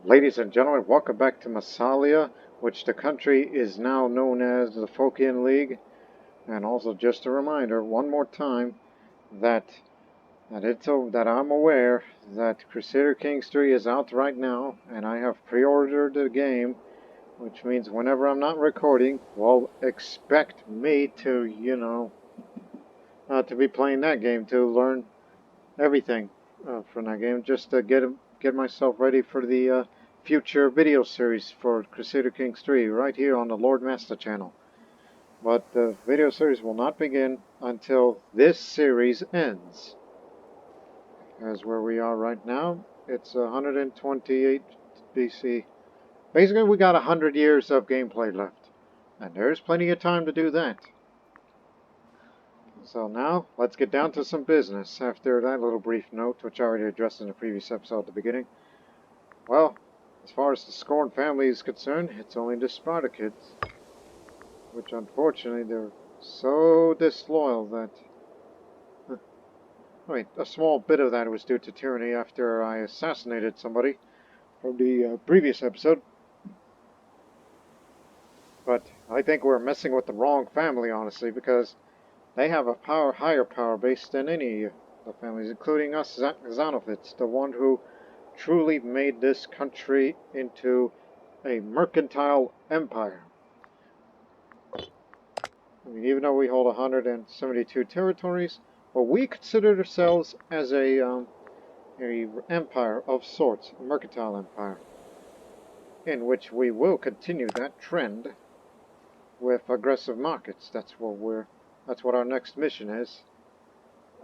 Ladies and gentlemen, welcome back to Massalia, which the country is now known as the Phocaean League. And also, just a reminder, one more time, that that I'm aware that Crusader Kings 3 is out right now, and I have pre-ordered the game, which means whenever I'm not recording, well, expect me to, to be playing that game to learn everything from that game, just to get myself ready for the future video series for Crusader Kings 3 right here on the Lord Master channel. But the video series will not begin until this series ends. As where we are right now, it's 128 BC. Basically, we got 100 years of gameplay left, and there's plenty of time to do that. So now, let's get down to some business after that little brief note, which I already addressed in the previous episode at the beginning. Well, as far as the Scorn family is concerned, it's only the Spartakids, which unfortunately they're so disloyal that... Wait, a small bit of that was due to tyranny after I assassinated somebody from the previous episode. But I think we're messing with the wrong family, honestly, because they have a higher power base than any of the families, including us Xenophids, the one who truly made this country into a mercantile empire. I mean, even though we hold 172 territories, well, we consider ourselves as a empire of sorts, a mercantile empire, in which we will continue that trend with aggressive markets. That's what our next mission is.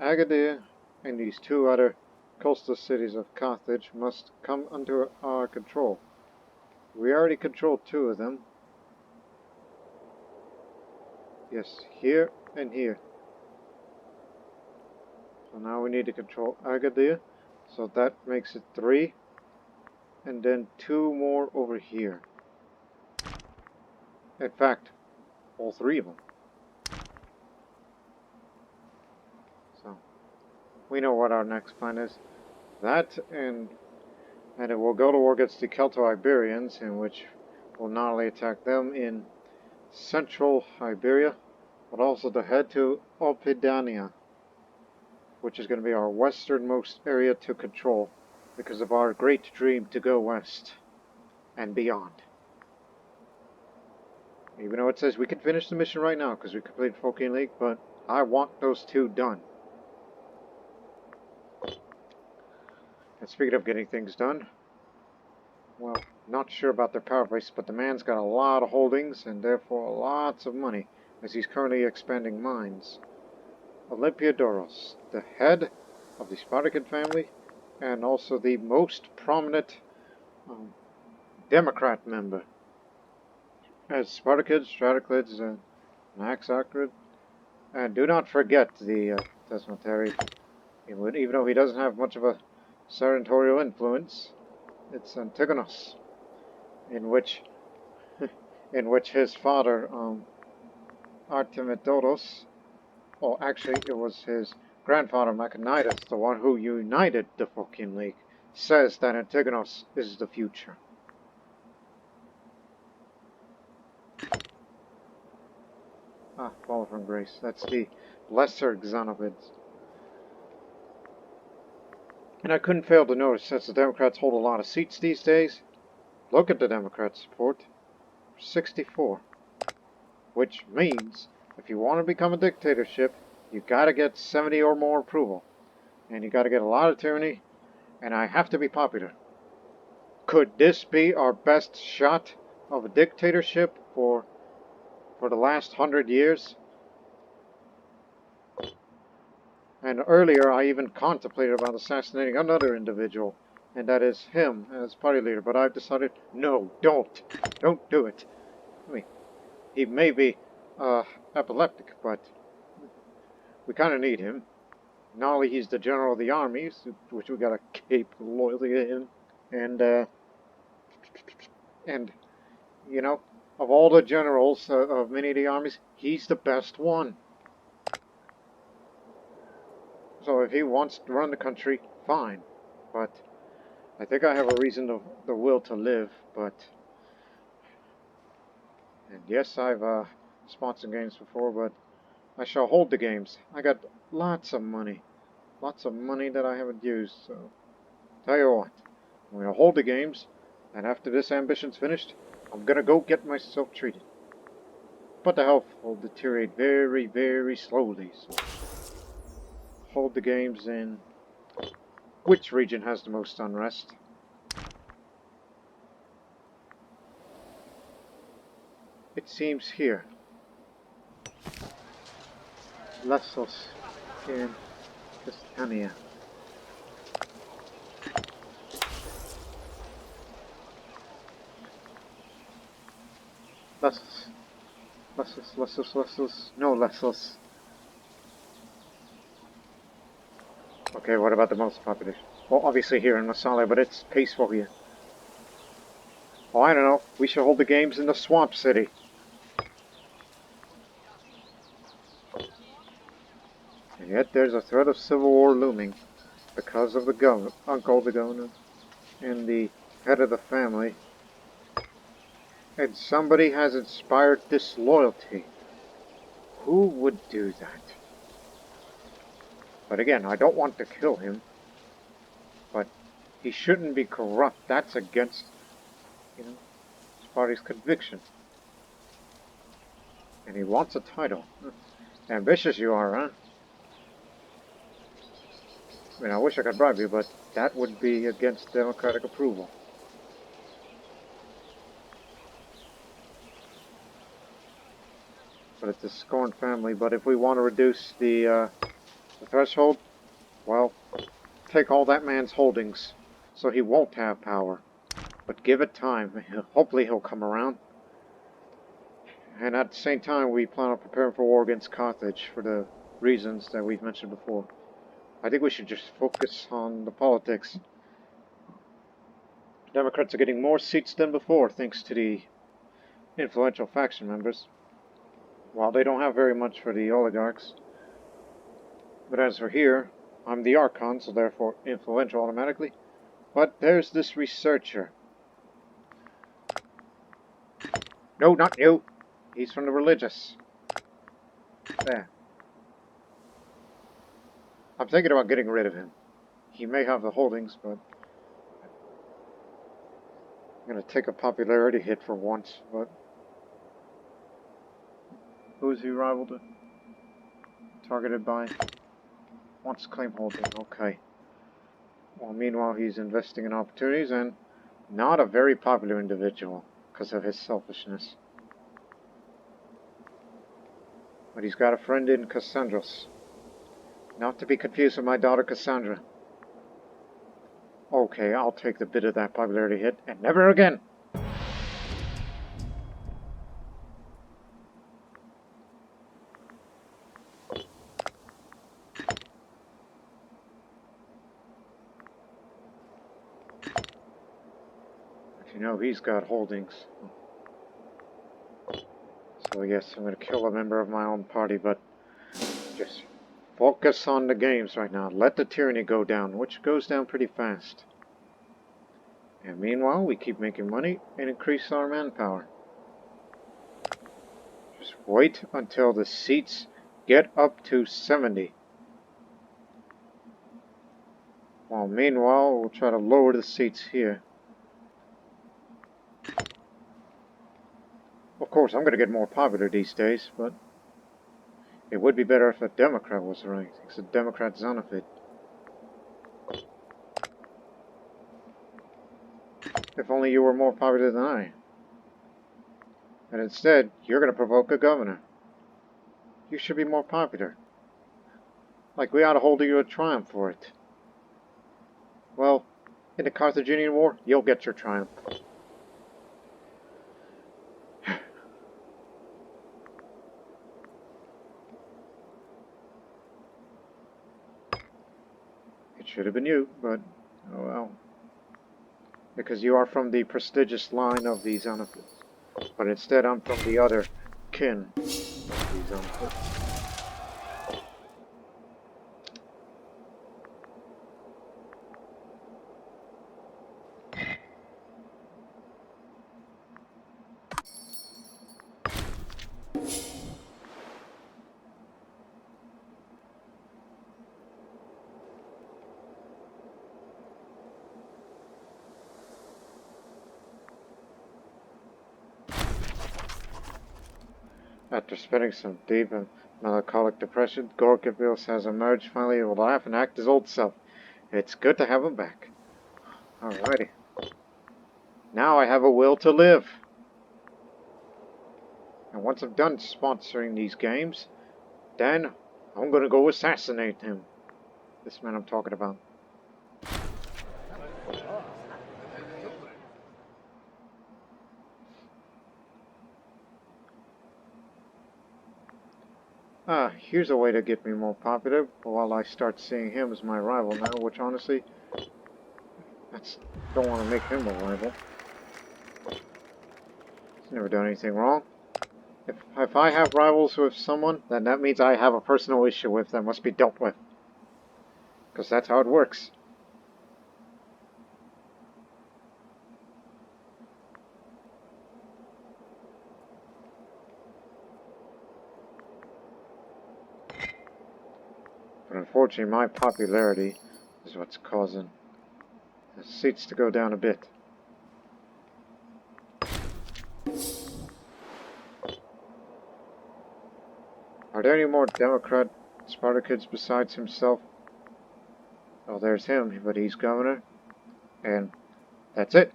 Agadir and these two other coastal cities of Carthage must come under our control. We already control two of them. Yes, here and here. So now we need to control Agadir, so that makes it 3, and then 2 more over here. In fact, all 3 of them. So we know what our next plan is. That and it will go to war against the Celto-Iberians, in which we'll not only attack them in central Iberia, but also to head to Oppidania, which is going to be our westernmost area to control, because of our great dream to go west and beyond. Even though it says we can finish the mission right now because we completed Phocaean League, but I want those 2 done. And speaking of getting things done, well, not sure about their power base, but the man's got a lot of holdings and therefore lots of money, as he's currently expanding mines. Olympiadoros, the head of the Spartacan family, and also the most prominent Democrat member. As Spartakids, Stratoclids, and Naxacrid. And do not forget the Desmotary. Even though he doesn't have much of a senatorial influence, it's Antigonos, in which his father, Artemidoros, well, actually, it was his grandfather, Machanidas, the one who united the Phocaean League, says that Antigonos is the future. Ah, fall from grace. That's the lesser Xenophids. And I couldn't fail to notice, since the Democrats hold a lot of seats these days, look at the Democrat support. 64. Which means, if you want to become a dictatorship, you gotta get 70 or more approval. And you gotta get a lot of tyranny, and I have to be popular. Could this be our best shot of a dictatorship for the last 100 years? And earlier I even contemplated about assassinating another individual, and that is him as party leader, but I've decided, no, don't do it. I mean, he may be epileptic, but we kind of need him. Not only he's the general of the armies, which we gotta keep loyalty to him, and you know, of all the generals of many of the armies, he's the best one. So if he wants to run the country, fine. But I think I have a reason to, the will to live, but... And yes, I've sponsored games before, but I shall hold the games. I got lots of money. Lots of money that I haven't used, so... Tell you what, I'm going to hold the games, and after this ambition's finished, I'm going to go get myself treated. But the health will deteriorate very, very slowly, so... Hold the games in... Which region has the most unrest? It seems here. Lessos in Tingitania. Lessos. No, Lessos. Okay, what about the most population? Well, obviously here in Massalia, but it's peaceful here. Oh, I don't know. We should hold the games in the swamp city. And yet there's a threat of civil war looming because of the uncle, the governor, and the head of the family. And somebody has inspired disloyalty. Who would do that? But again, I don't want to kill him. But he shouldn't be corrupt. That's against, his party's conviction. And he wants a title. Ambitious you are, huh? I mean, I wish I could bribe you, but that would be against democratic approval. But it's a scorned family. But if we want to reduce the threshold, well, take all that man's holdings, so he won't have power. But give it time. Hopefully he'll come around. And at the same time, we plan on preparing for war against Carthage for the reasons that we've mentioned before. I think we should just focus on the politics. Democrats are getting more seats than before, thanks to the influential faction members. While they don't have very much for the oligarchs. But as for here, I'm the Archon, so therefore influential automatically. But there's this researcher. No, not you! He's from the religious. There. I'm thinking about getting rid of him. He may have the holdings, but... I'm gonna take a popularity hit for once, but... Who is he rival to? Targeted by... Wants claim holding, okay. Well, meanwhile he's investing in opportunities and not a very popular individual because of his selfishness. But he's got a friend in Cassandros. Not to be confused with my daughter Cassandra. Okay, I'll take the bit of that popularity hit and never again! You know, he's got holdings. So yes, I'm going to kill a member of my own party, but just focus on the games right now. Let the tyranny go down, which goes down pretty fast. And meanwhile, we keep making money and increase our manpower. Just wait until the seats get up to 70. While meanwhile, we'll try to lower the seats here. Of course, I'm going to get more popular these days, but it would be better if a Democrat was running. It's a Democrat Xenophid. If only you were more popular than I. And instead, you're going to provoke a governor. You should be more popular. Like, we ought to hold you a triumph for it. Well, in the Carthaginian War, you'll get your triumph. It should have been you, but oh well. Because you are from the prestigious line of the Xenophids. But instead I'm from the other kin of the Xenophids. After spending some deep and melancholic depression, Gorgippos has emerged, finally able to laugh and act his old self. It's good to have him back. Alrighty. Now I have a will to live. And once I'm done sponsoring these games, then I'm gonna go assassinate him. This man I'm talking about. Here's a way to get me more popular while I start seeing him as my rival now, which honestly, don't want to make him a rival. He's never done anything wrong. If I have rivals with someone, then that means I have a personal issue with that must be dealt with. Because that's how it works. But unfortunately, my popularity is what's causing the seats to go down a bit. Are there any more Democrat Spartacus besides himself? Oh, there's him, but he's governor. And that's it.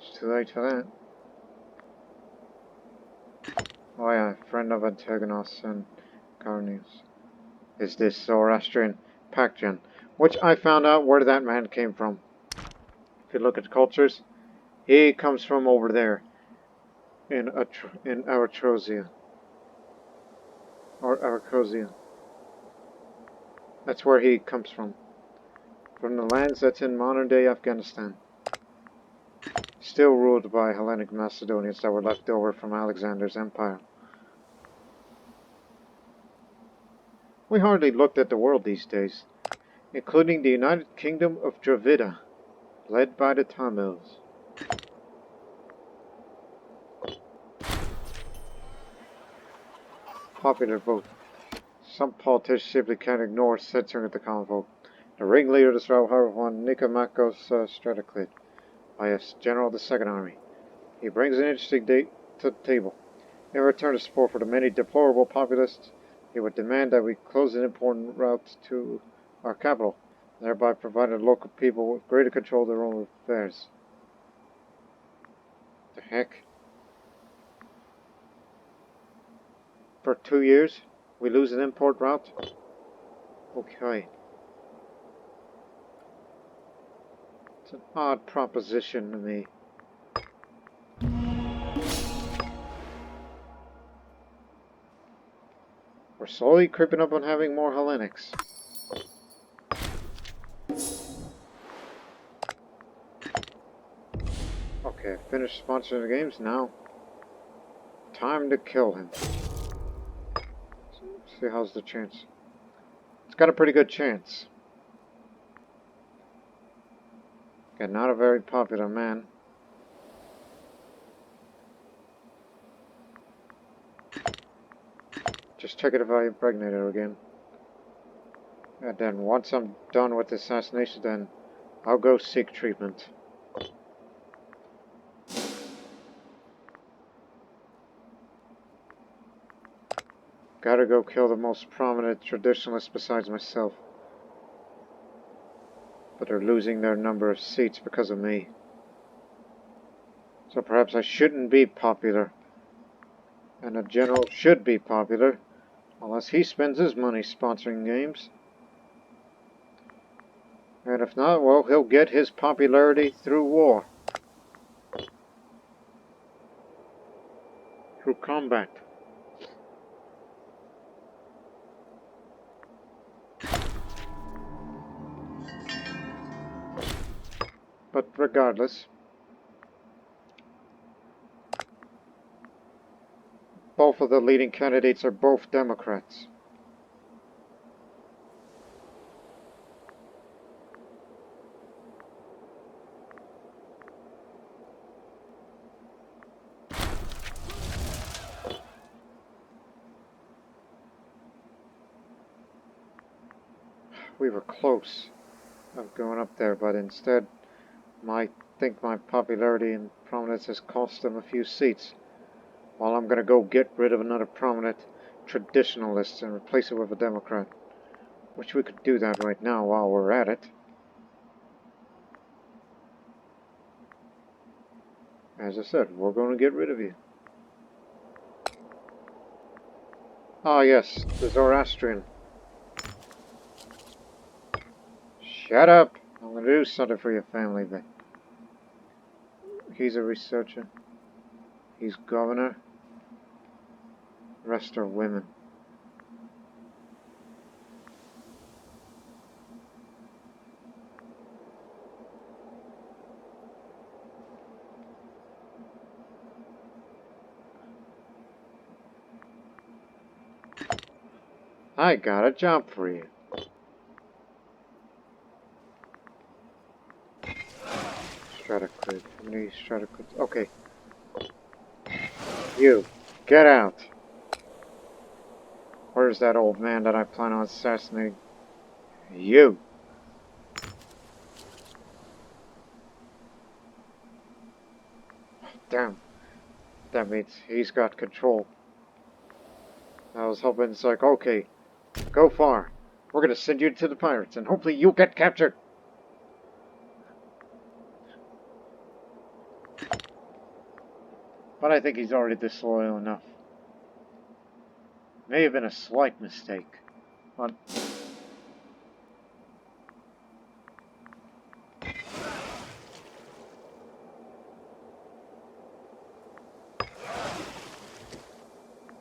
It's too late for that. Oh yeah, friend of Antigonus and Carnius. Is this Zoroastrian Pactian, which I found out where that man came from. If you look at cultures, he comes from over there in Aratrosia. Or Aracosia. That's where he comes from. From the lands that's in modern-day Afghanistan. Still ruled by Hellenic Macedonians that were left over from Alexander's empire. We hardly looked at the world these days, including the United Kingdom of Dravida, led by the Tamils. Popular vote. Some politicians simply can't ignore censoring of the common vote. The ringleader of this rebel won Nicomachus Stratoclid by a general of the Second Army. He brings an interesting date to the table. In return to support for the many deplorable populists, he would demand that we close an important route to our capital, thereby providing the local people with greater control of their own affairs. The heck? For 2 years, we lose an import route? Okay. It's an odd proposition to me. We're slowly creeping up on having more Hellenics. Okay, finished sponsoring the games, now time to kill him. See how's the chance. It's got a pretty good chance. Again, not a very popular man. Just check it if I impregnate her again. And then once I'm done with the assassination, then I'll go seek treatment. Gotta go kill the most prominent traditionalist besides myself. But they're losing their number of seats because of me. So perhaps I shouldn't be popular. And a general should be popular. Unless he spends his money sponsoring games. And if not, well, he'll get his popularity through war. Through combat. But regardless, both of the leading candidates are both Democrats. we were close of going up there, but instead, I think my popularity and prominence has cost them a few seats. Well, I'm gonna go get rid of another prominent traditionalist and replace it with a Democrat. Wish we could do that right now while we're at it. As I said, we're going to get rid of you. Ah, yes, the Zoroastrian. Shut up! I'm going to do something for your family, but he's a researcher. He's governor. The rest are women. I got a job for you. Stratocrid. How many Stratocrids? Okay. You. Get out. Where's that old man that I plan on assassinating? You. Damn. That means he's got control. I was hoping it's like, okay, go far. We're gonna send you to the pirates, and hopefully you'll get captured. But I think he's already disloyal enough. May have been a slight mistake. But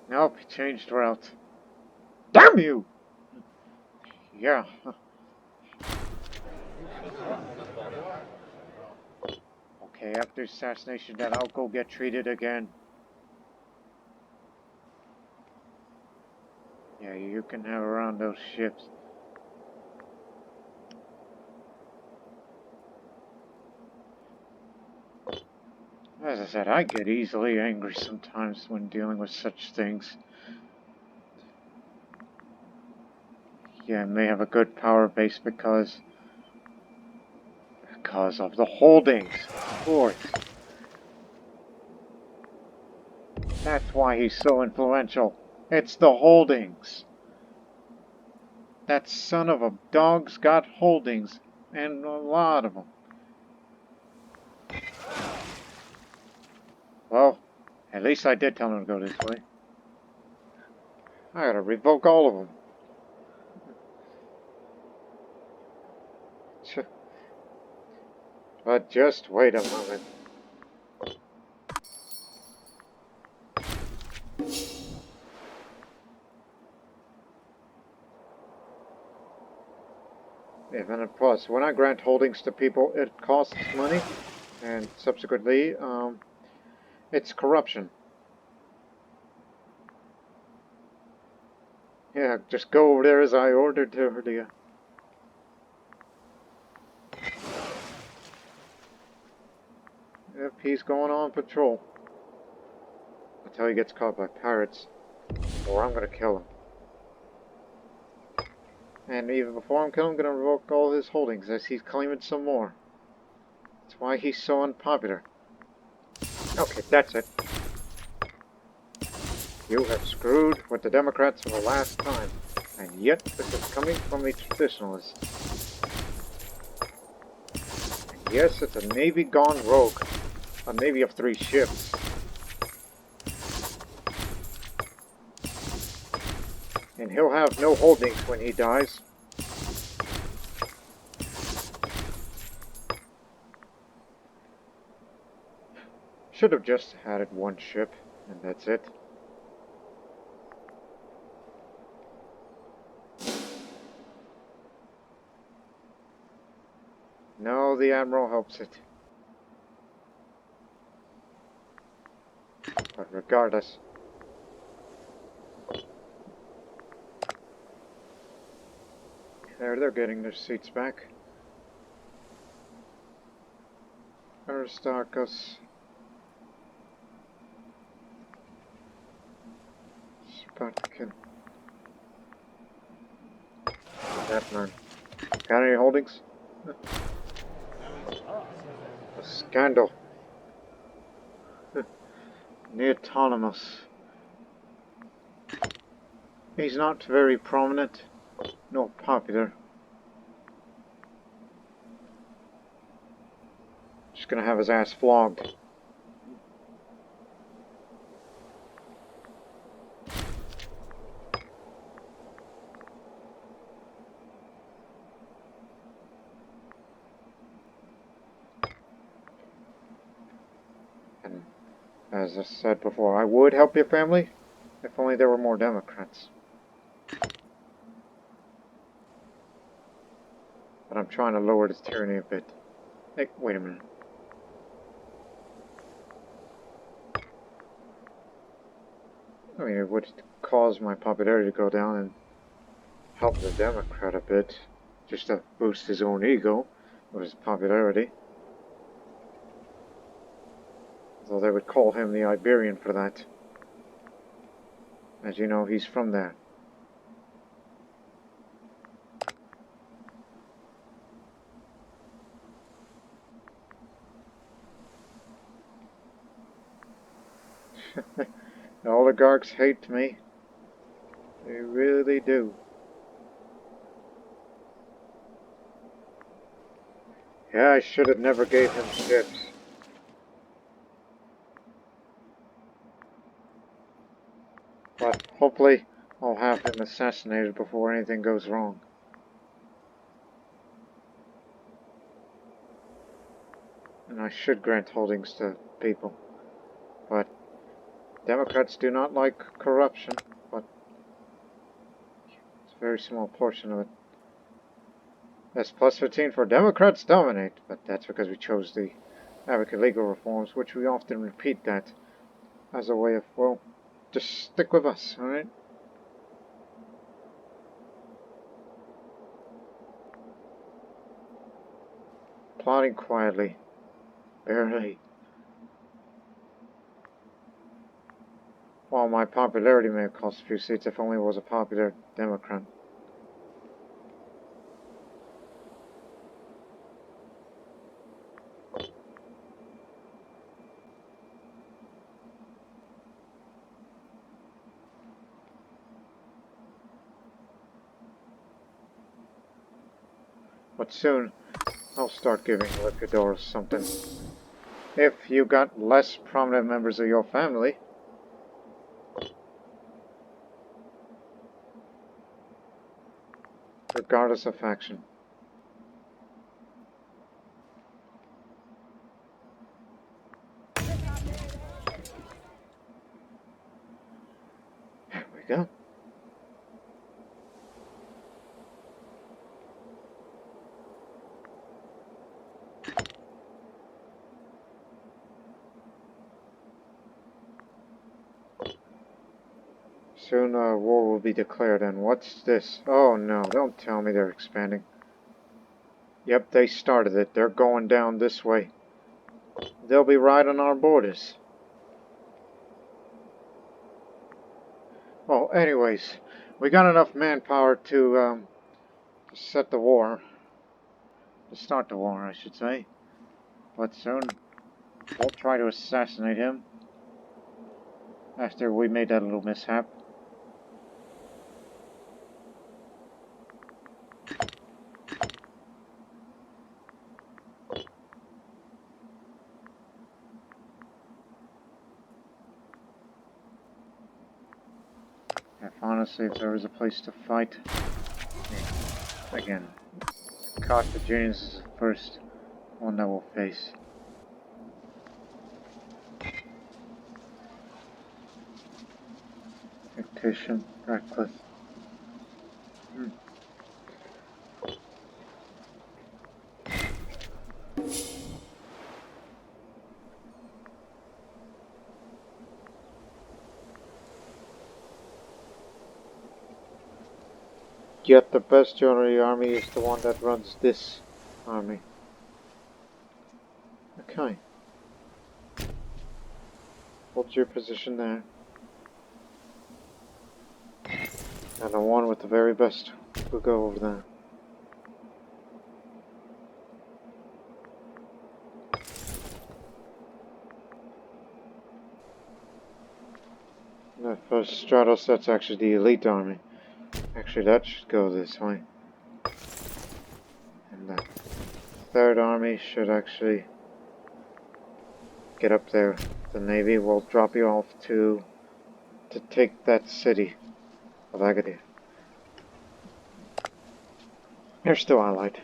nope, he changed route. Damn you! Yeah. Okay, after assassination, then I'll go get treated again. Yeah, you can have around those ships. As I said, I get easily angry sometimes when dealing with such things. Yeah, I may have a good power base because of the holdings, of course. That's why he's so influential. It's the holdings. That son of a dog's got holdings, and a lot of them. Well, at least I did tell him to go this way. I gotta revoke all of them. But just wait a moment. Even a plus. When I grant holdings to people, it costs money, and subsequently, it's corruption. Yeah, just go over there as I ordered to you. Yep, he's going on patrol. Until he gets caught by pirates, or I'm gonna kill him. And even before I'm killing him, I'm gonna revoke all his holdings as he's claiming some more. That's why he's so unpopular. Okay, that's it. You have screwed with the Democrats for the last time. And yet, this is coming from a traditionalist. And yes, it's a navy gone rogue. A navy of 3 ships. And he'll have no holdings when he dies. Should have just added 1 ship, and that's it. No, the Admiral helps it. But regardless. They're getting their seats back. Aristarchus. Spartacan. That man. Got any holdings? A scandal. Neotonymous. He's not very prominent, nor popular. Just gonna have his ass flogged. And as I said before, I would help your family if only there were more Democrats. But I'm trying to lower this tyranny a bit. Hey, wait a minute. I mean, it would cause my popularity to go down and help the Democrat a bit, just to boost his own ego with his popularity. Though they would call him the Iberian for that. As you know, he's from there. The oligarchs hate me. They really do. Yeah, I should have never gave him ships. But hopefully I'll have him assassinated before anything goes wrong. And I should grant holdings to people. But Democrats do not like corruption, but it's a very small portion of it. That's plus 15 for Democrats dominate, but that's because we chose the advocate legal reforms, which we often repeat that as a way of, well, just stick with us, alright? Plotting quietly. Barely. While my popularity may have cost a few seats, if only it was a popular Democrat. But soon, I'll start giving Liquidors something. If you got less prominent members of your family, regardless of faction. There we go. Soon war will be declared, and what's this? Oh no, don't tell me they're expanding. Yep, they started it. They're going down this way. They'll be right on our borders. Well, anyways, we got enough manpower to set the war. To start the war, I should say. But soon, we'll try to assassinate him. After we made that little mishap. If honestly, if there was a place to fight, again, Carthaginians is the first one that we'll face. Fictitious, reckless. Yet the best general of the army is the one that runs this army. Okay. Hold your position there. And the one with the very best will go over there. The first Stratos, that's actually the elite army. Actually, that should go this way. And the third army should actually get up there. The Navy will drop you off to take that city of Agadir. Here's still allied.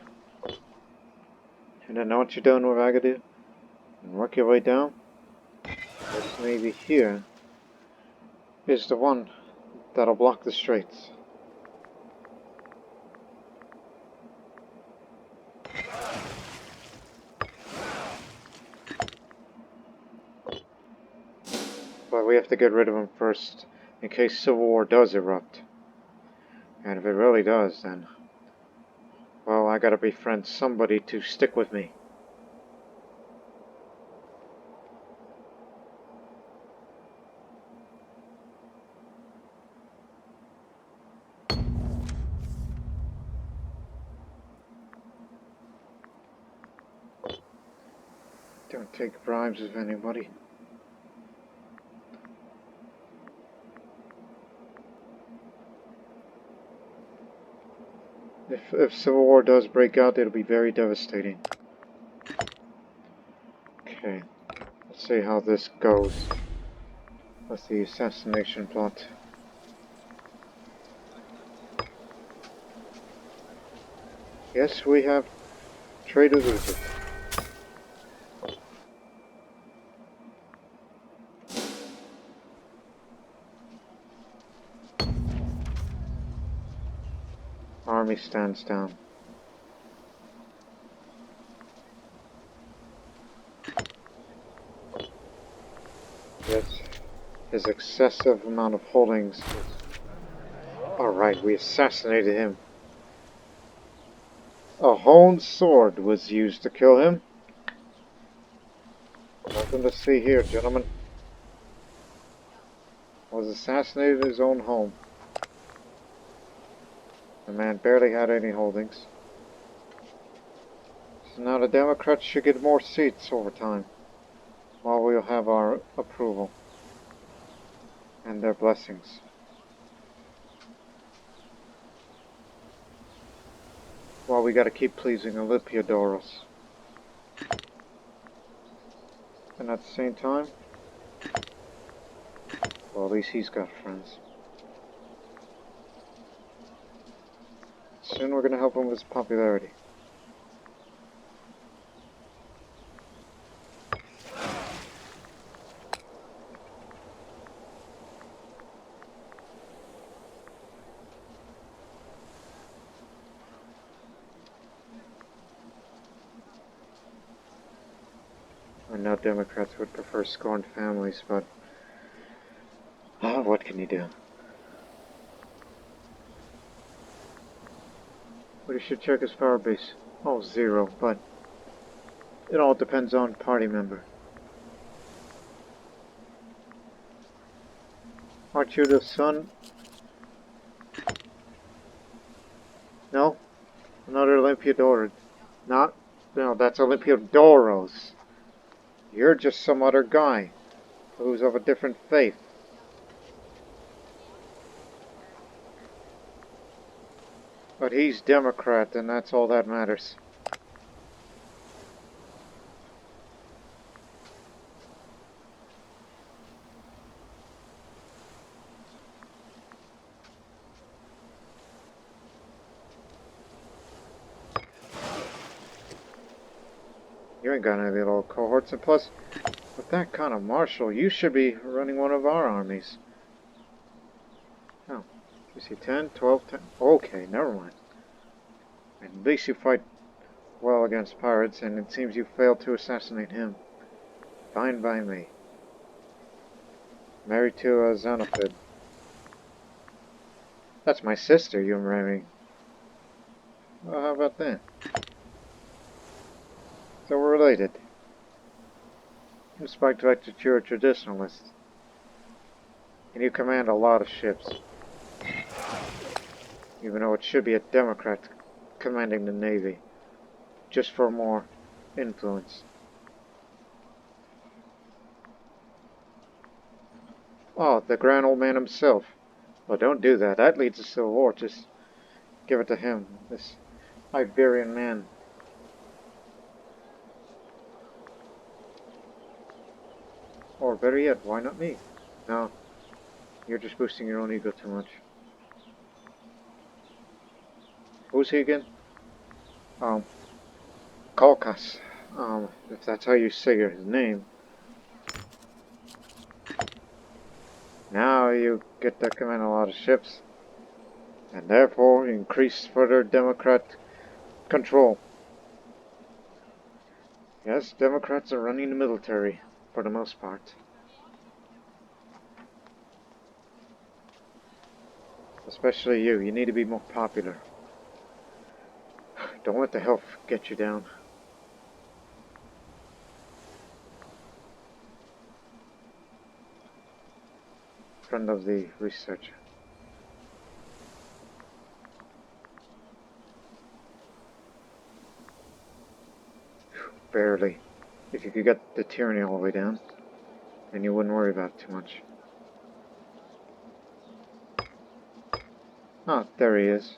And then know what you're doing with Agadir? And work your way down. This Navy here is the one that'll block the straits. But we have to get rid of them first in case civil war does erupt. And if it really does, then, well, I gotta befriend somebody to stick with me. Don't take bribes of anybody. If civil war does break out, it'll be very devastating. Okay, let's see how this goes with the assassination plot. Yes, we have traded with it. Army stands down. Yes, his excessive amount of holdings. Alright, we assassinated him. A honed sword was used to kill him. Nothing to see here, gentlemen. Was assassinated in his own home. The man barely had any holdings. So now the Democrats should get more seats over time, while we'll have our approval and their blessings. While we gotta keep pleasing Olympiadoros. And at the same time, well, at least he's got friends. Soon we're gonna help him with his popularity. I know Democrats would prefer scorned families, but what can you do? But you should check his power base. Oh, 0, but it all depends on party member. Aren't you the son? No? Another Olympiador. No, that's Olympiadoros. You're just some other guy who's of a different faith. But he's Democrat, and that's all that matters. You ain't got any little cohorts, and plus, with that kind of marshal, you should be running one of our armies. Oh, you see 10, 12, 10. Okay, never mind. At least you fight well against pirates, and it seems you failed to assassinate him. Fine by me. Married to a Xenophid. That's my sister you're marrying. Well, how about that? So we're related. Despite the fact that you're a traditionalist. And you command a lot of ships. Even though it should be a Democrat commanding the Navy. Just for more influence. Oh, the grand old man himself. Well, don't do that. That leads to civil war. Just give it to him. This Iberian man. Or better yet, why not me? No, you're just boosting your own ego too much. Who's he again? Kalkas. If that's how you say his name. Now you get to command a lot of ships, and therefore increase further Democrat control. Yes, Democrats are running the military, for the most part. Especially you. You need to be more popular. Don't let the health get you down. Friend of the researcher. Barely. If you could get the tyranny all the way down, then you wouldn't worry about it too much. Ah, there he is.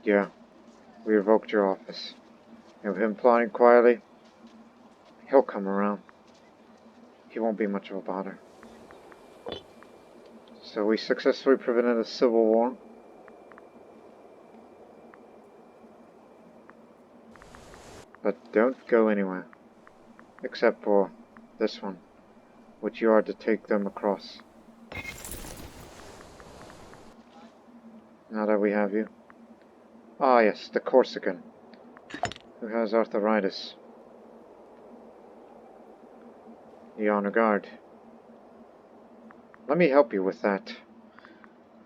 Yeah, we revoked your office. And with him plotting quietly, he'll come around. He won't be much of a bother. So we successfully prevented a civil war. But don't go anywhere. Except for this one, which you are to take them across. Now that we have you. Ah yes, the Corsican, who has arthritis. The honor guard. Let me help you with that.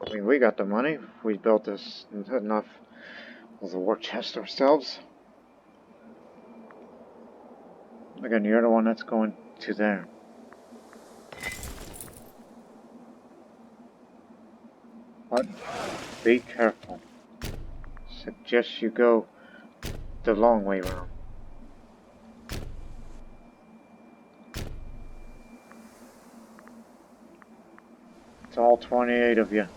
I mean, we got the money. We built this enough of the war chest ourselves. Again, you're the one that's going to there. But be careful. Suggest you go the long way around. It's all 28 of you.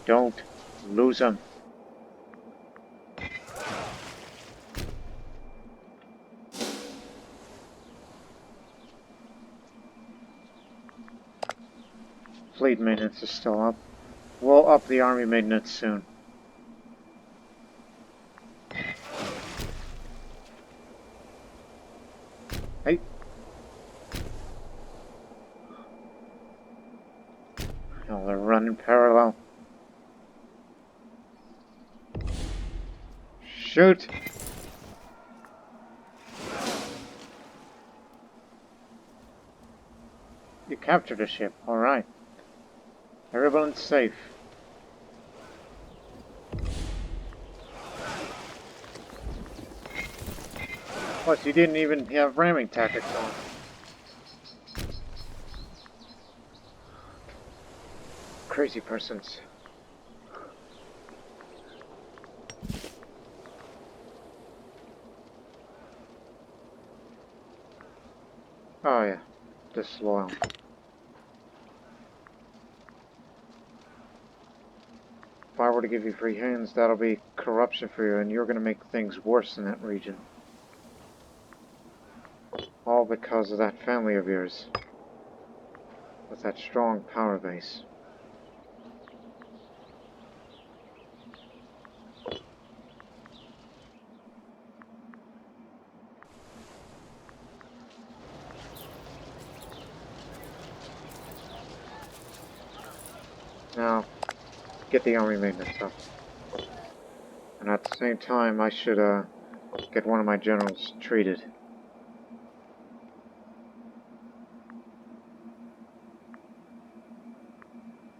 Don't lose them. Fleet maintenance is still up. We'll up the army maintenance soon. Hey. Oh, they're running parallel. Shoot! You captured a ship, alright. Everyone's safe. Plus, you didn't even have ramming tactics on. Crazy persons. Oh yeah, disloyal. If I were to give you free hands, that'll be corruption for you, and you're gonna make things worse in that region. All because of that family of yours. With that strong power base. Now, get the army maintenance up. And at the same time, I should, get one of my generals treated.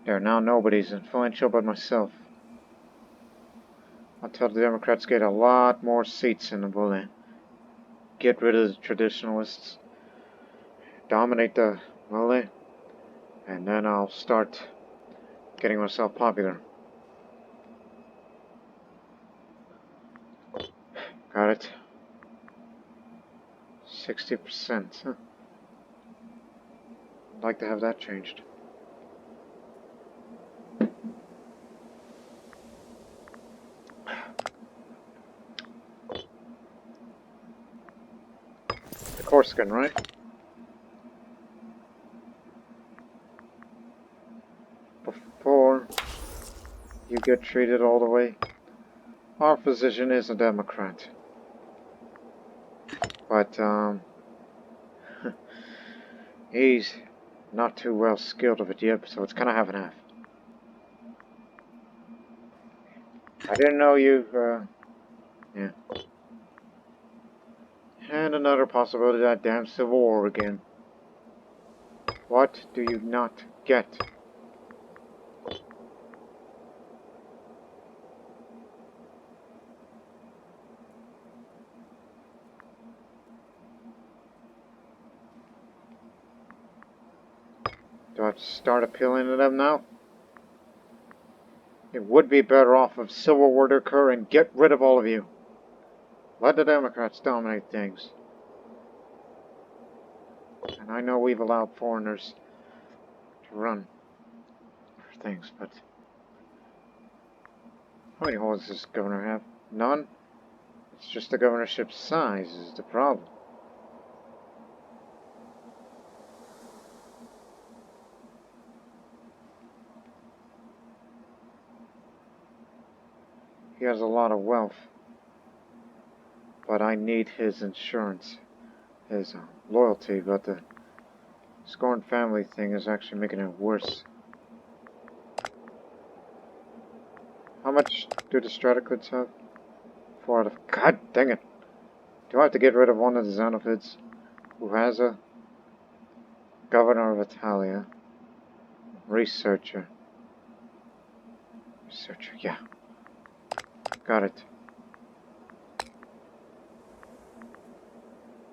There are now nobodies influential but myself. I'll tell the Democrats get a lot more seats in the Boule. Get rid of the Traditionalists. Dominate the Boule. And then I'll start getting myself popular. Got it. 60%, huh? I'd like to have that changed. The Corsican, right? Before you get treated all the way, our physician is a Democrat. But, he's not too well skilled of it yet, so it's kind of half and half. I didn't know you, yeah. And another possibility, that damn Civil War again. What do you not get? Do I have to start appealing to them now? It would be better off if Civil War to occur and get rid of all of you. Let the Democrats dominate things. And I know we've allowed foreigners to run for things, but... How many holes does this governor have? None? It's just the governorship's size is the problem. He has a lot of wealth, but I need his insurance, his loyalty, but the scorned family thing is actually making it worse. How much do the Stratoclids have? 4 out of... God dang it! Do I have to get rid of one of the Xenophids who has a governor of Italia? Researcher, yeah. Got it.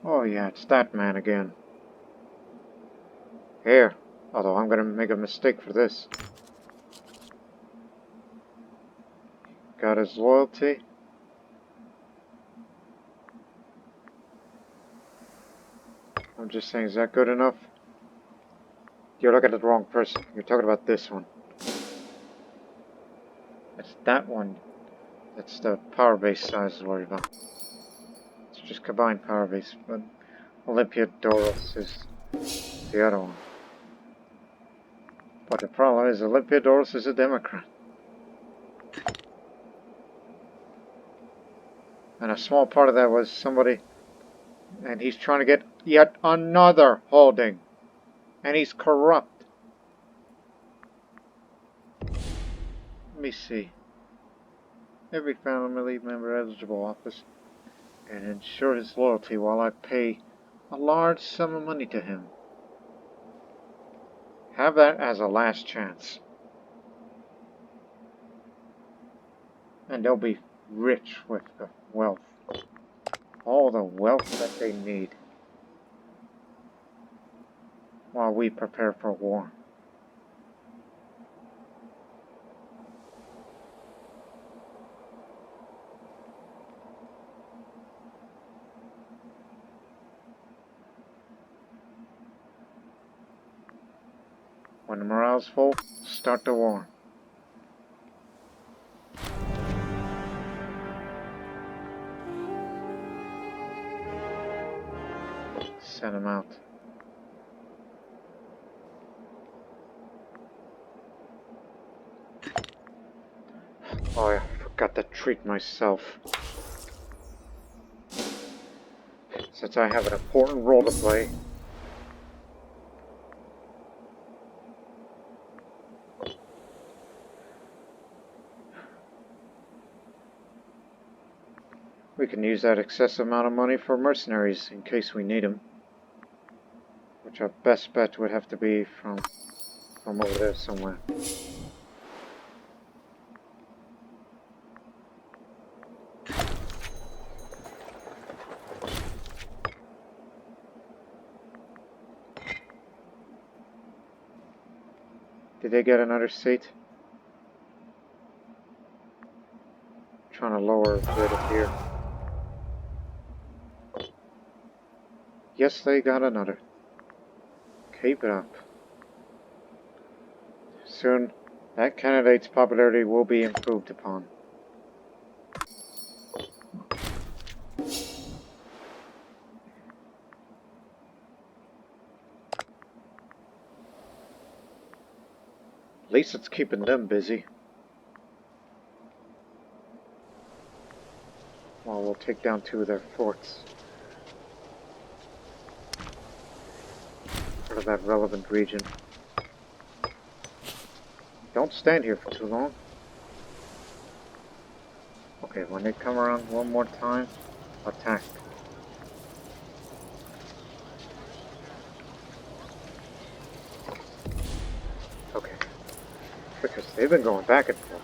Oh yeah, it's that man again. Here. Although I'm gonna make a mistake for this. Got his loyalty. I'm just saying, is that good enough? You're looking at the wrong person. You're talking about this one. It's that one. That's the power base size to worry about. It's just combined power base, but Olympiadoros is the other one. But the problem is Olympiadoros is a Democrat. And a small part of that was somebody, and he's trying to get yet another holding. And he's corrupt. Let me see. Every family member eligible office and ensure his loyalty while I pay a large sum of money to him. Have that as a last chance. And they'll be rich with the wealth. All the wealth that they need. While we prepare for war. When the morale's full, start the war. Send him out. Oh, I forgot to treat myself. Since I have an important role to play. We can use that excessive amount of money for mercenaries in case we need them. Which our best bet would have to be from over there somewhere. Did they get another seat? Trying to lower a bit up here. Yes, they got another. Keep it up. soon that candidate's popularity will be improved upon. At least it's keeping them busy. Well, we'll take down 2 of their forts. Part of that relevant region. Don't stand here for too long. Okay, when they come around one more time, attack. Okay. Because they've been going back and forth.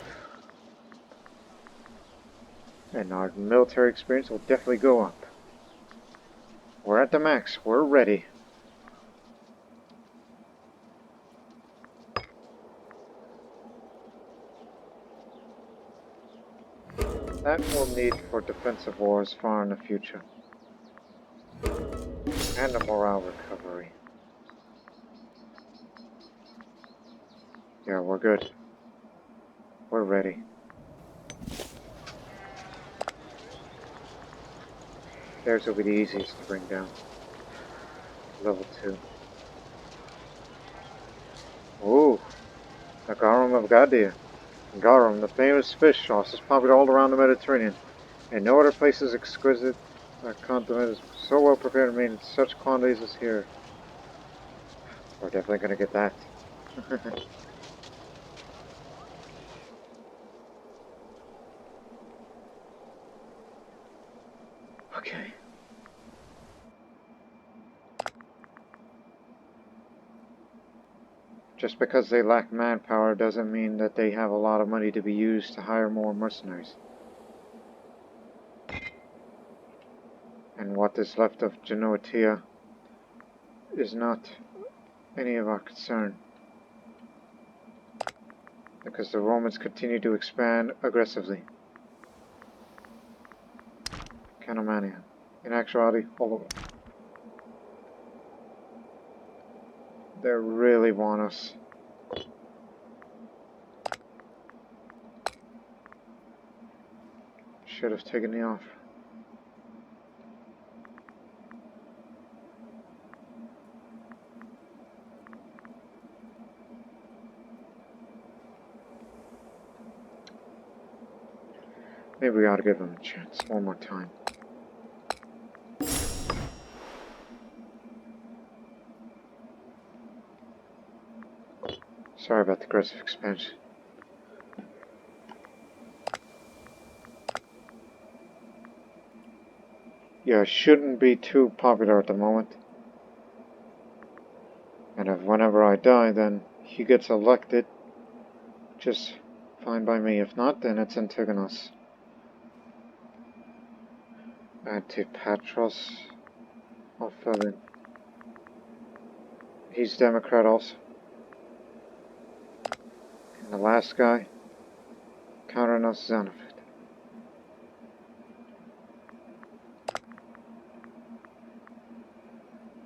And our military experience will definitely go up. We're at the max. We're ready. That we'll need for defensive wars far in the future. And a morale recovery. Yeah, we're good. We're ready. Theirs will be the easiest to bring down. Level 2. Ooh, the garum of Gadia. Garum, the famous fish sauce, is popular all around the Mediterranean, and no other place is exquisite. Our condiment is so well prepared and made in such quantities as here. We're definitely going to get that. Okay. Just because they lack manpower doesn't mean that they have a lot of money to be used to hire more mercenaries. And what is left of Genoatia is not any of our concern. Because the Romans continue to expand aggressively. Canomania. In actuality, all of them. They really want us. Should have taken the offer. Maybe we ought to give them a chance one more time. Sorry about the aggressive expansion. Yeah, shouldn't be too popular at the moment. And if whenever I die, then he gets elected, just fine by me. If not, then it's Antigonus. Antipatros. I'll fill in. He's Democrat also. And the last guy, Counternos Xenophid.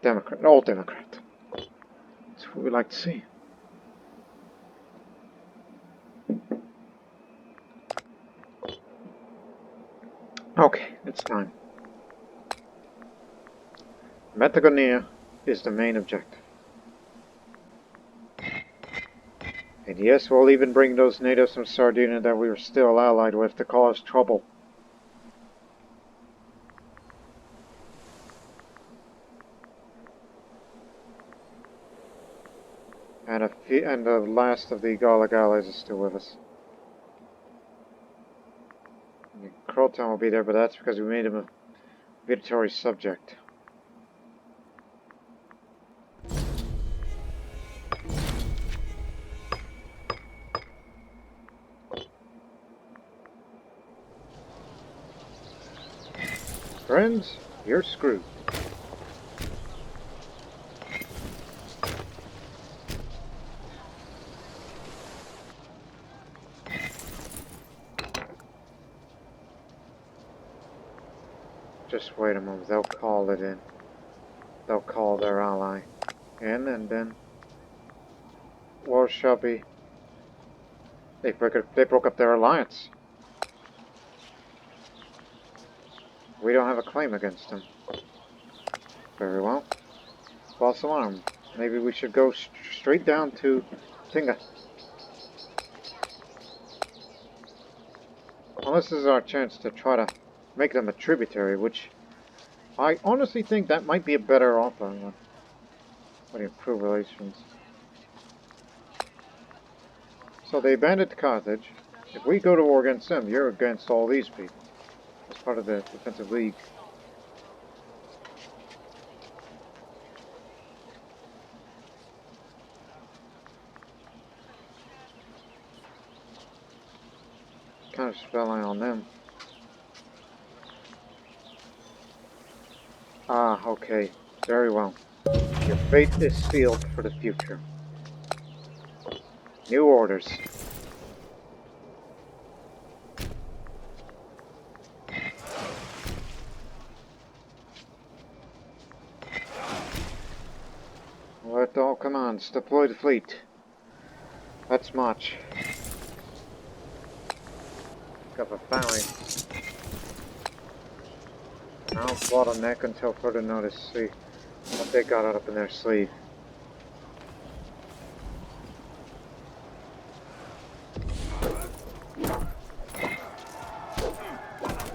Democrat, all Democrat. That's what we like to see. Okay, it's time. Metagonia is the main objective. And yes, we'll even bring those natives from Sardinia that we were still allied with to cause trouble. And the last of the Gallic allies is still with us. Croton will be there, but that's because we made him a obligatory subject. Friends, you're screwed. Just wait a moment, they'll call it in. They'll call their ally in, and then war shall be They broke up their alliance. We don't have a claim against them. Very well. False alarm. Maybe we should go straight down to Tinga. Well, this is our chance to try to make them a tributary, which I honestly think that might be a better offer. What do you improve relations? So they abandoned Carthage. If we go to war against them, you're against all these people. As part of the defensive league. Kind of spelling on them. Ah, okay. Very well. Your fate is sealed for the future. New orders. Alert all commands. Deploy the fleet. Let's march. Got a family. Now bottleneck until further notice. See what they got up in their sleeve.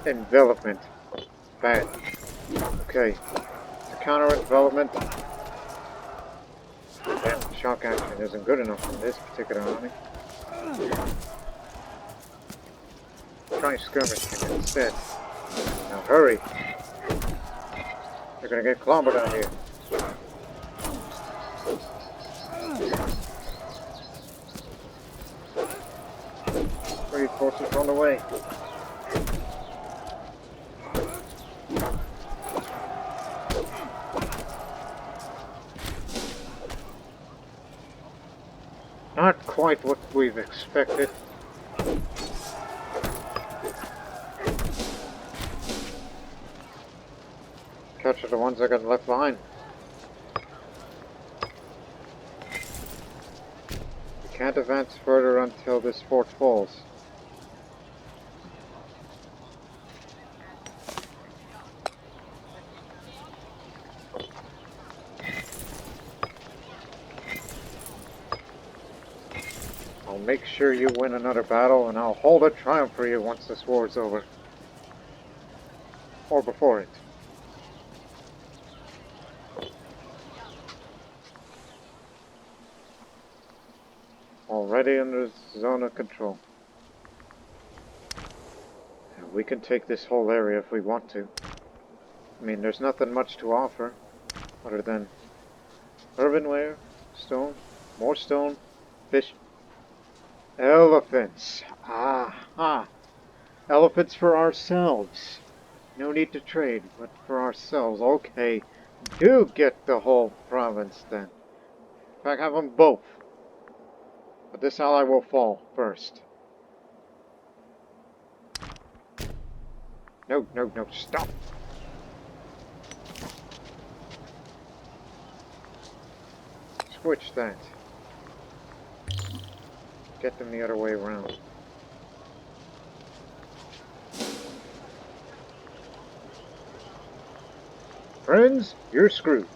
Envelopment. Bad. Okay. To counter envelopment. Damn, shock action isn't good enough in this particular army. Try skirmishing instead. Now hurry. You're gonna get clobbered out here. Reinforcements on the way. Not quite what we've expected. Capture the ones that got left behind. We can't advance further until this fort falls. I'll make sure you win another battle, and I'll hold a triumph for you once this war is over. Or before it. Already under zone of control. We can take this whole area if we want to. I mean, there's nothing much to offer other than earthenware, stone, more stone, fish, elephants. Ah. Elephants for ourselves. No need to trade, but for ourselves. Okay, do get the whole province then. In fact, have them both. But this ally will fall first. No, stop! Switch that. Get them the other way around. Friends, you're screwed.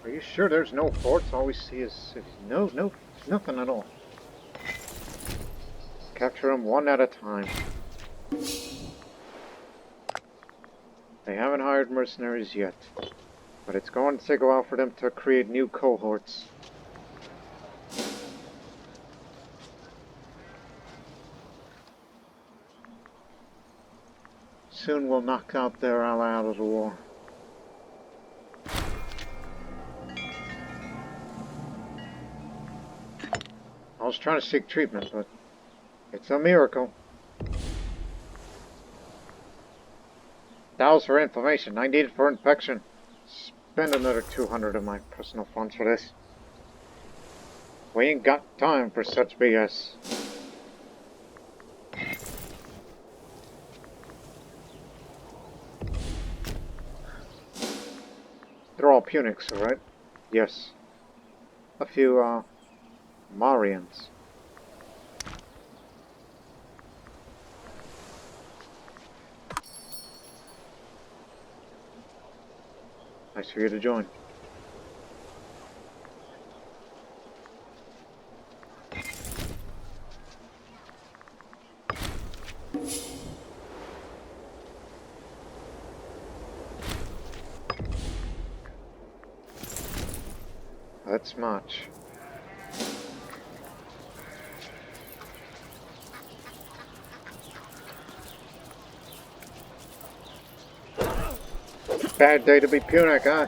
Are you sure there's no forts? All we see is cities. No, nothing at all. Capture them one at a time. They haven't hired mercenaries yet, but it's going to take a while for them to create new cohorts. Soon we'll knock out their ally out of the war. I was trying to seek treatment, but it's a miracle. Douse for inflammation, I need it for infection. Spend another 200 of my personal funds for this. We ain't got time for such BS. They're all Punics, alright? Yes. A few, Marians. Nice for you to join. Let's march. Bad day to be Punic, huh?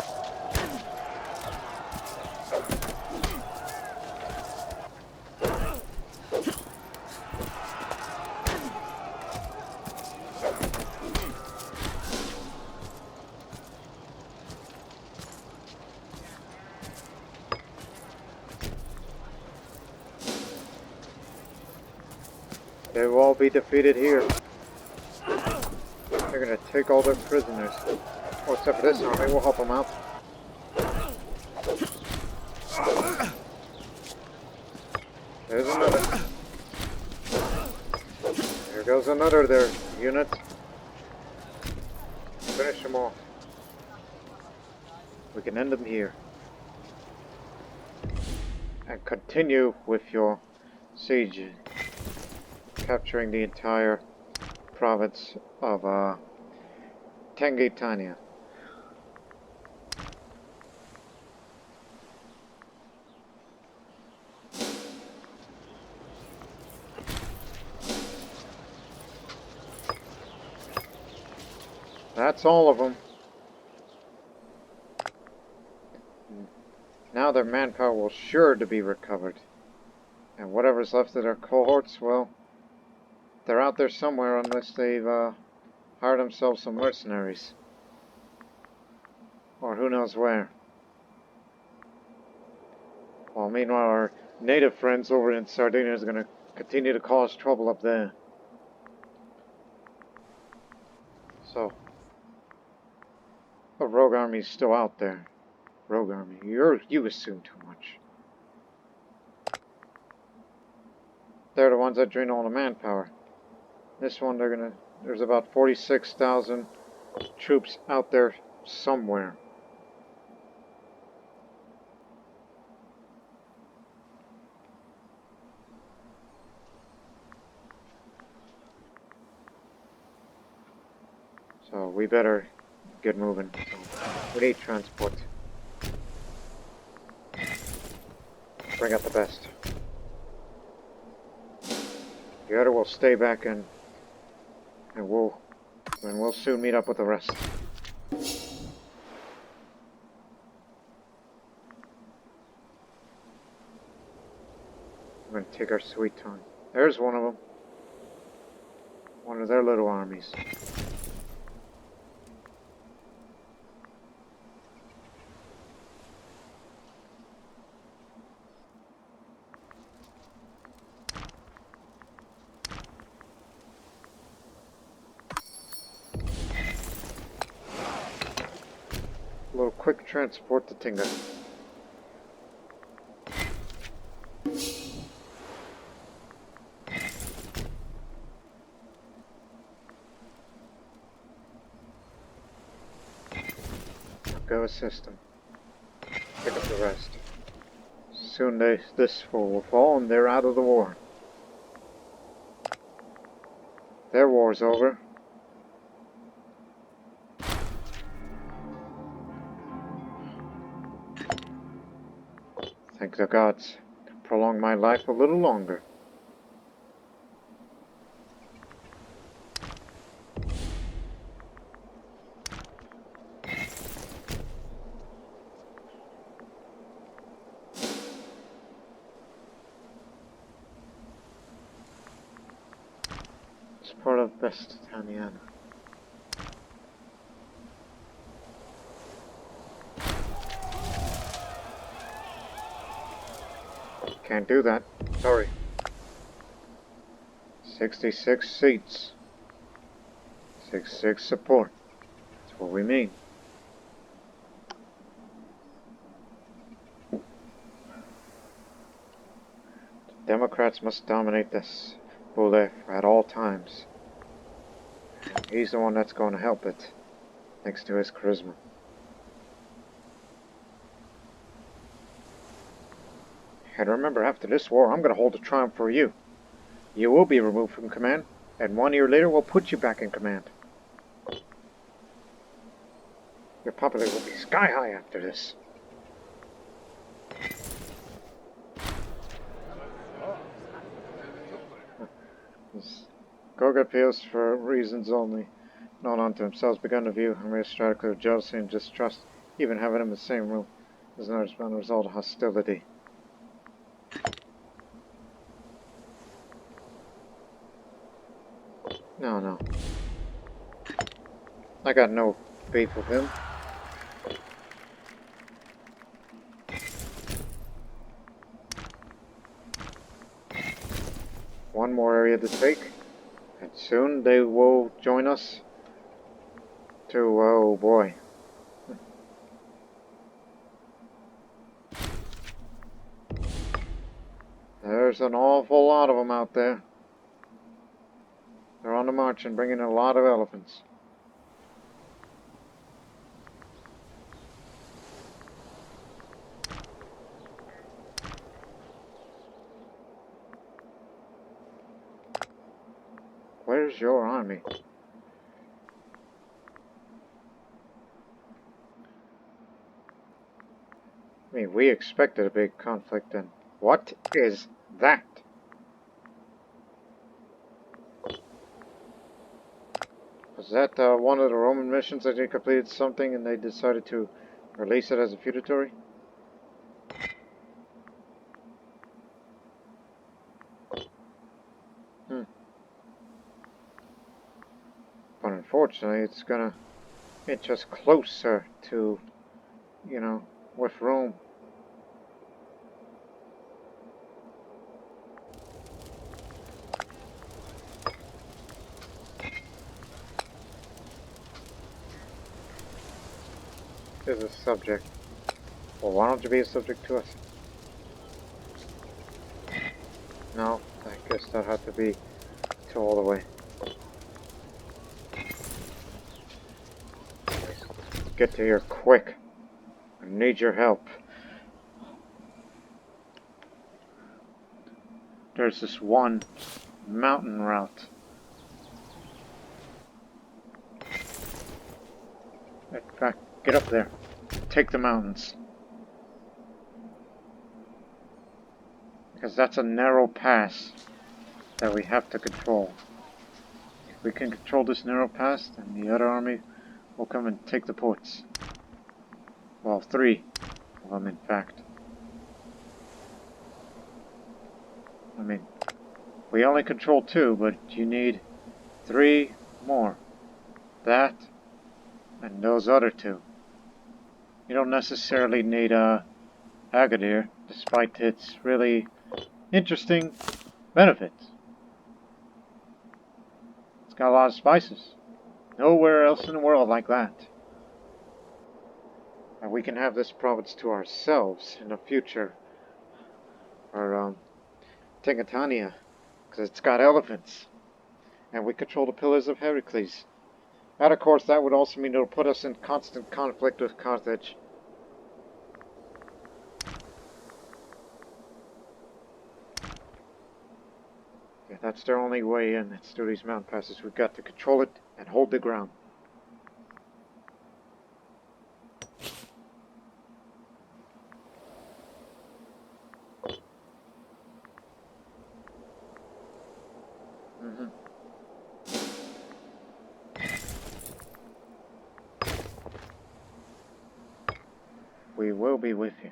They will all be defeated here. They're gonna take all their prisoners. Oh, except for this army, we'll help them out. There's another. There goes another of their units. Finish them off. We can end them here. And continue with your siege. Capturing the entire province of Tingitania. That's all of them. Now their manpower will sure to be recovered. And whatever's left of their cohorts, well, they're out there somewhere unless they've hired themselves some mercenaries. Or who knows where. While meanwhile our native friends over in Sardinia is going to continue to cause trouble up there. So, a rogue army's still out there. Rogue army, you assume too much. They're the ones that drain all the manpower. This one, there's about 46,000 troops out there somewhere. So we better get moving. We need transport. Bring out the best. The other will stay back and we'll soon meet up with the rest. We're gonna take our sweet time. There's one of them. One of their little armies. A little quick transport to Tinga. Go assist them. Pick up the rest. Soon this fool will fall and they're out of the war. Their war's over. Thank the gods to prolong my life a little longer. It's part of Taniana. Can't do that. Sorry. 66 seats. 66 support. That's what we mean. Democrats must dominate this Boule at all times. He's the one that's going to help it, thanks to his charisma. And remember, after this war, I'm going to hold a triumph for you. You will be removed from command, and 1 year later we'll put you back in command. Your popularity will be sky high after this. Gorgippos, for reasons only known unto himself, begun to view aristocratically with jealousy and distrust. Even having him in the same room is not a result of hostility. No. I got no beef with him. One more area to take, and soon they will join us to, oh boy. There's an awful lot of them out there. They're on the march and bringing in a lot of elephants. Where's your army? I mean, we expected a big conflict, and what is that? Was that one of the Roman missions that they completed something and they decided to release it as a feudatory? But unfortunately, it's gonna inch us closer to, you know, with Rome. Is a subject. Well, why don't you be a subject to us? No, I guess that had to be to all the way. Get to here quick. I need your help. There's this one mountain route. In fact, get up there. Take the mountains. Because that's a narrow pass that we have to control. If we can control this narrow pass, then the other army will come and take the ports. Well, 3 of them, in fact. I mean, we only control 2, but you need 3 more. That, and those other 2. You don't necessarily need Agadir, despite its really interesting benefits. It's got a lot of spices. Nowhere else in the world like that. And we can have this province to ourselves in the future. Or, Tingitania, because it's got elephants. And we control the Pillars of Heracles. And of course, that would also mean it'll put us in constant conflict with Carthage. Yeah, that's their only way in. It's through these mountain passes. We've got to control it and hold the ground. We will be with you.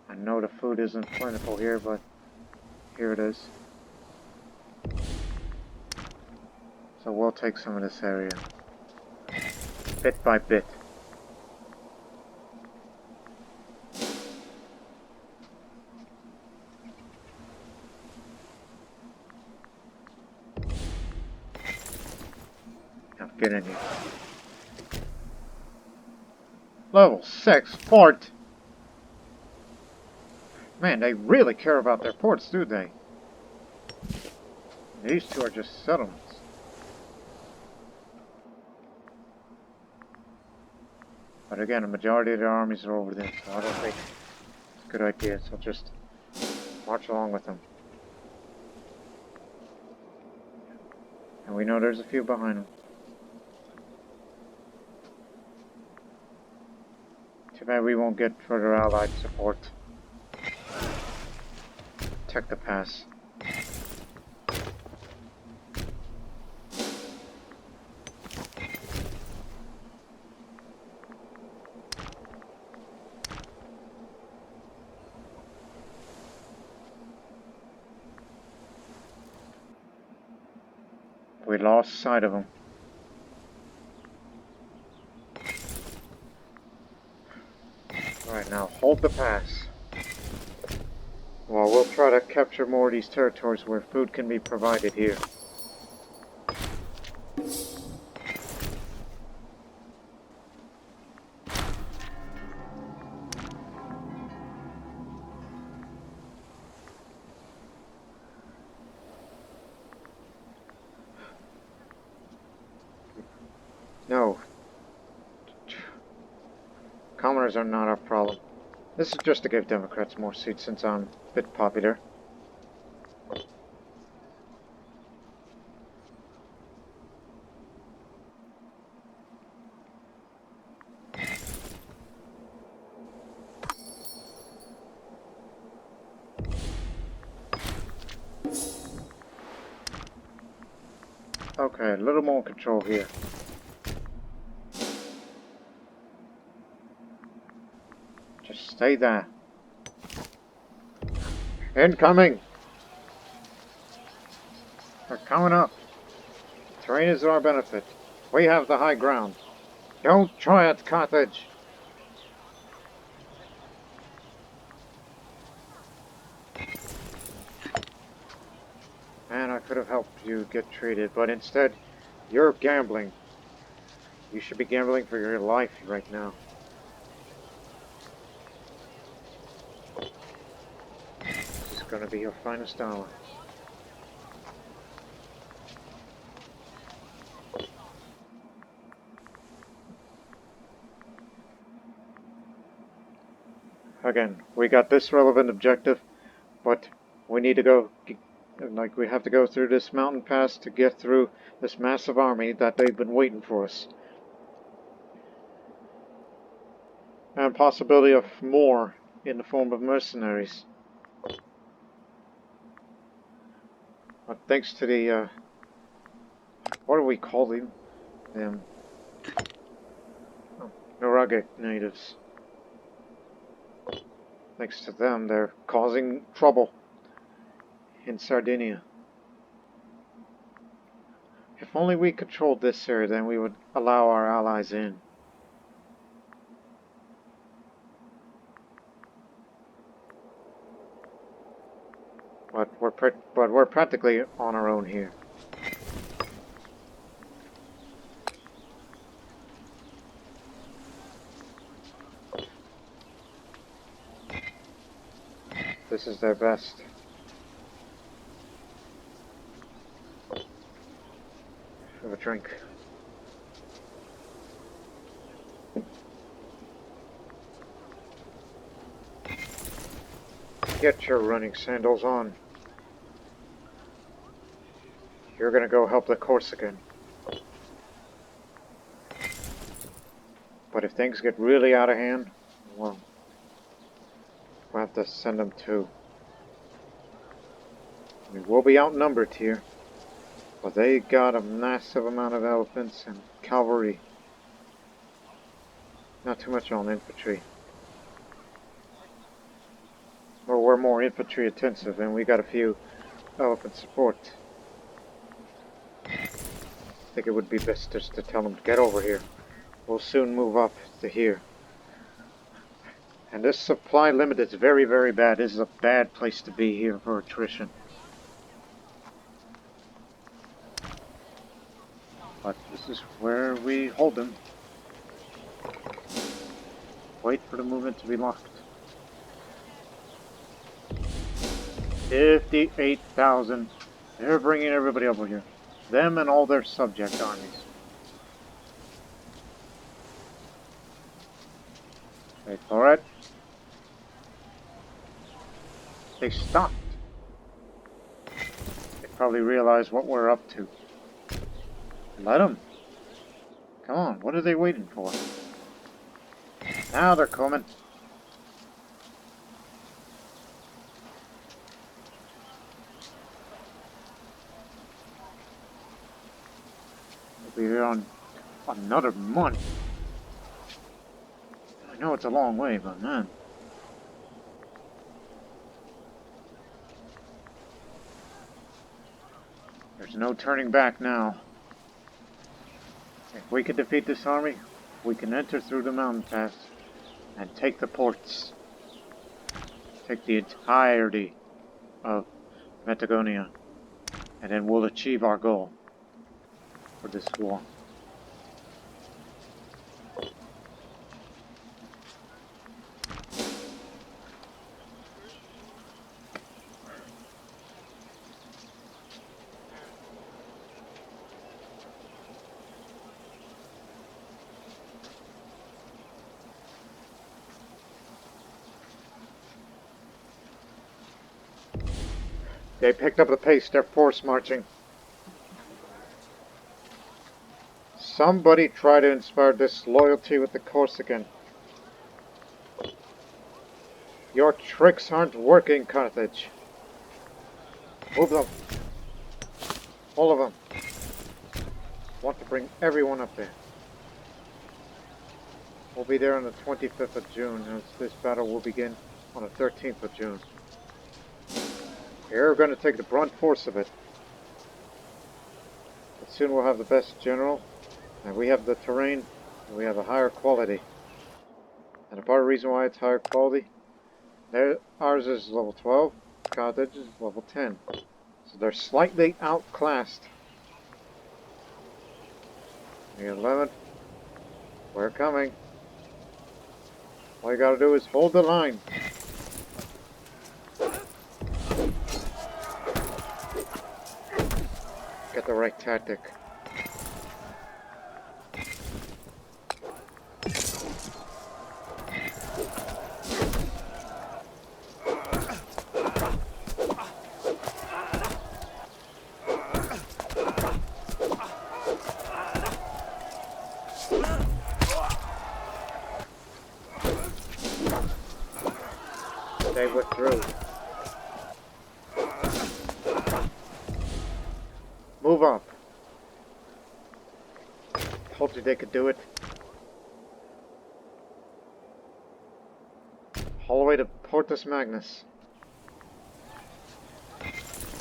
I know the food isn't plentiful here, but here it is. So we'll take some of this area. Bit by bit. Now get in here. Level 6 fort. Man, they really care about their ports, do they? These two are just settlements. But again, a majority of their armies are over there, so I don't think it's a good idea. So just march along with them. And we know there's a few behind them. Too bad we won't get further allied support. Check the pass. We lost sight of them. Alright, now hold the pass. Well, we'll try to capture more of these territories where food can be provided here. No. Commoners are not our problem. This is just to give Democrats more seats since I'm a bit popular. Okay, a little more control here. Just stay there. Incoming! They're coming up. Terrain is to our benefit. We have the high ground. Don't try it, Carthage! Man, I could have helped you get treated, but instead, you're gambling. You should be gambling for your life right now. This is gonna be your finest hour. Again, we got this relevant objective, but we need to go, like, we have to go through this mountain pass to get through this massive army that they've been waiting for us. And possibility of more in the form of mercenaries. But thanks to the, what do we call them? Norage natives. Thanks to them, they're causing trouble in Sardinia. If only we controlled this area, then we would allow our allies in. But we're practically on our own here. This is their best. Have a drink. Get your running sandals on. You're gonna go help the Corsican. But if things get really out of hand, well, we'll have to send them too. We will be outnumbered here, but they got a massive amount of elephants and cavalry. Not too much on infantry. Well, we're more infantry intensive, and we got a few elephant support. I think it would be best just to tell them to get over here. We'll soon move up to here. And this supply limit is very, very bad. This is a bad place to be here for attrition. But this is where we hold them. Wait for the movement to be locked. 58,000. They're bringing everybody over here. Them and all their subject armies. Wait for it. They stopped. They probably realize what we're up to. Let them. Come on, what are they waiting for? Now they're coming. We'll be here on another month. I know it's a long way, but man. There's no turning back now. If we can defeat this army, we can enter through the mountain pass and take the ports. Take the entirety of Metagonia. And then we'll achieve our goal for this war. They picked up the pace, they're force marching. Somebody try to inspire disloyalty with the Corsican. Your tricks aren't working, Carthage. Move them. All of them. Want to bring everyone up there. We'll be there on the 25th of June, as this battle will begin on the 13th of June. We're going to take the brunt force of it. But soon we'll have the best general, and we have the terrain, and we have a higher quality. And a part of the reason why it's higher quality, ours is level 12, Carthage is level 10. So they're slightly outclassed. The 11th, we're coming. All you gotta do is hold the line. Get the right tactic. They withdrew. Move up. Told you they could do it. All the way to Portus Magnus.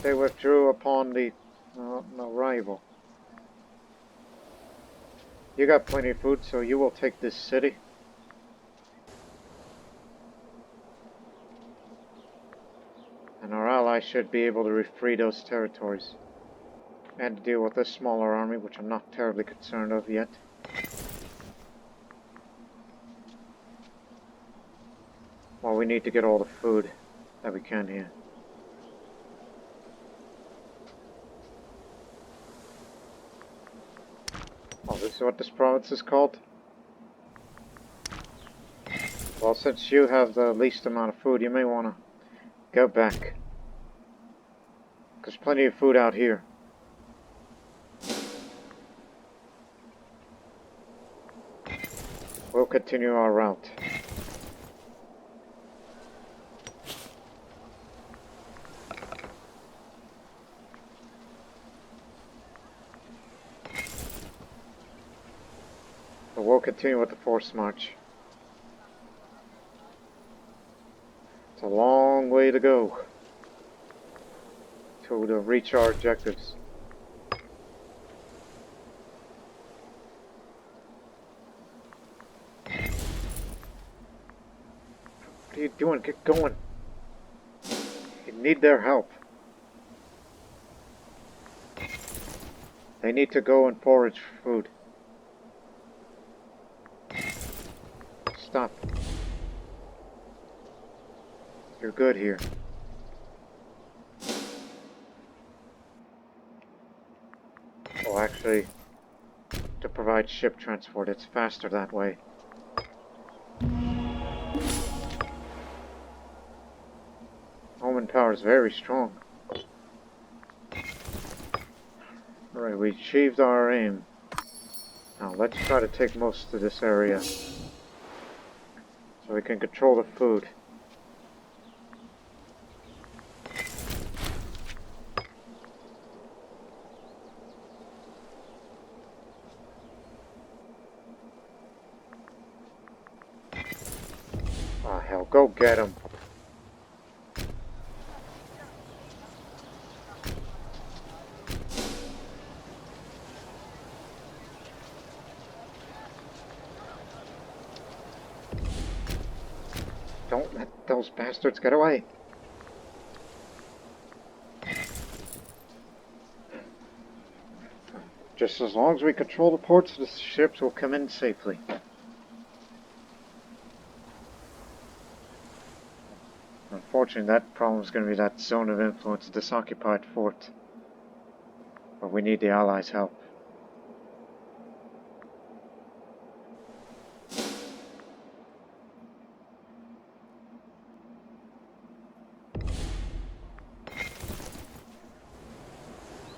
They withdrew upon the arrival. You got plenty of food, so you will take this city. And our allies should be able to free those territories. And to deal with this smaller army, which I'm not terribly concerned of yet. Well, we need to get all the food that we can here. Oh, this is what this province is called? Well, since you have the least amount of food, you may want to go back. There's plenty of food out here. We'll continue our route. But we'll continue with the force march. It's a long way to go to reach our objectives. What are you doing? Get going. You need their help. They need to go and forage for food. Stop. You're good here. So actually, to provide ship transport, it's faster that way. Roman power is very strong. Alright, we achieved our aim. Now let's try to take most of this area, so we can control the food. Ah, hell, go get him. Don't let those bastards get away. Just as long as we control the ports, the ships will come in safely. Unfortunately, that problem is going to be that zone of influence, this occupied fort. But we need the Allies' help.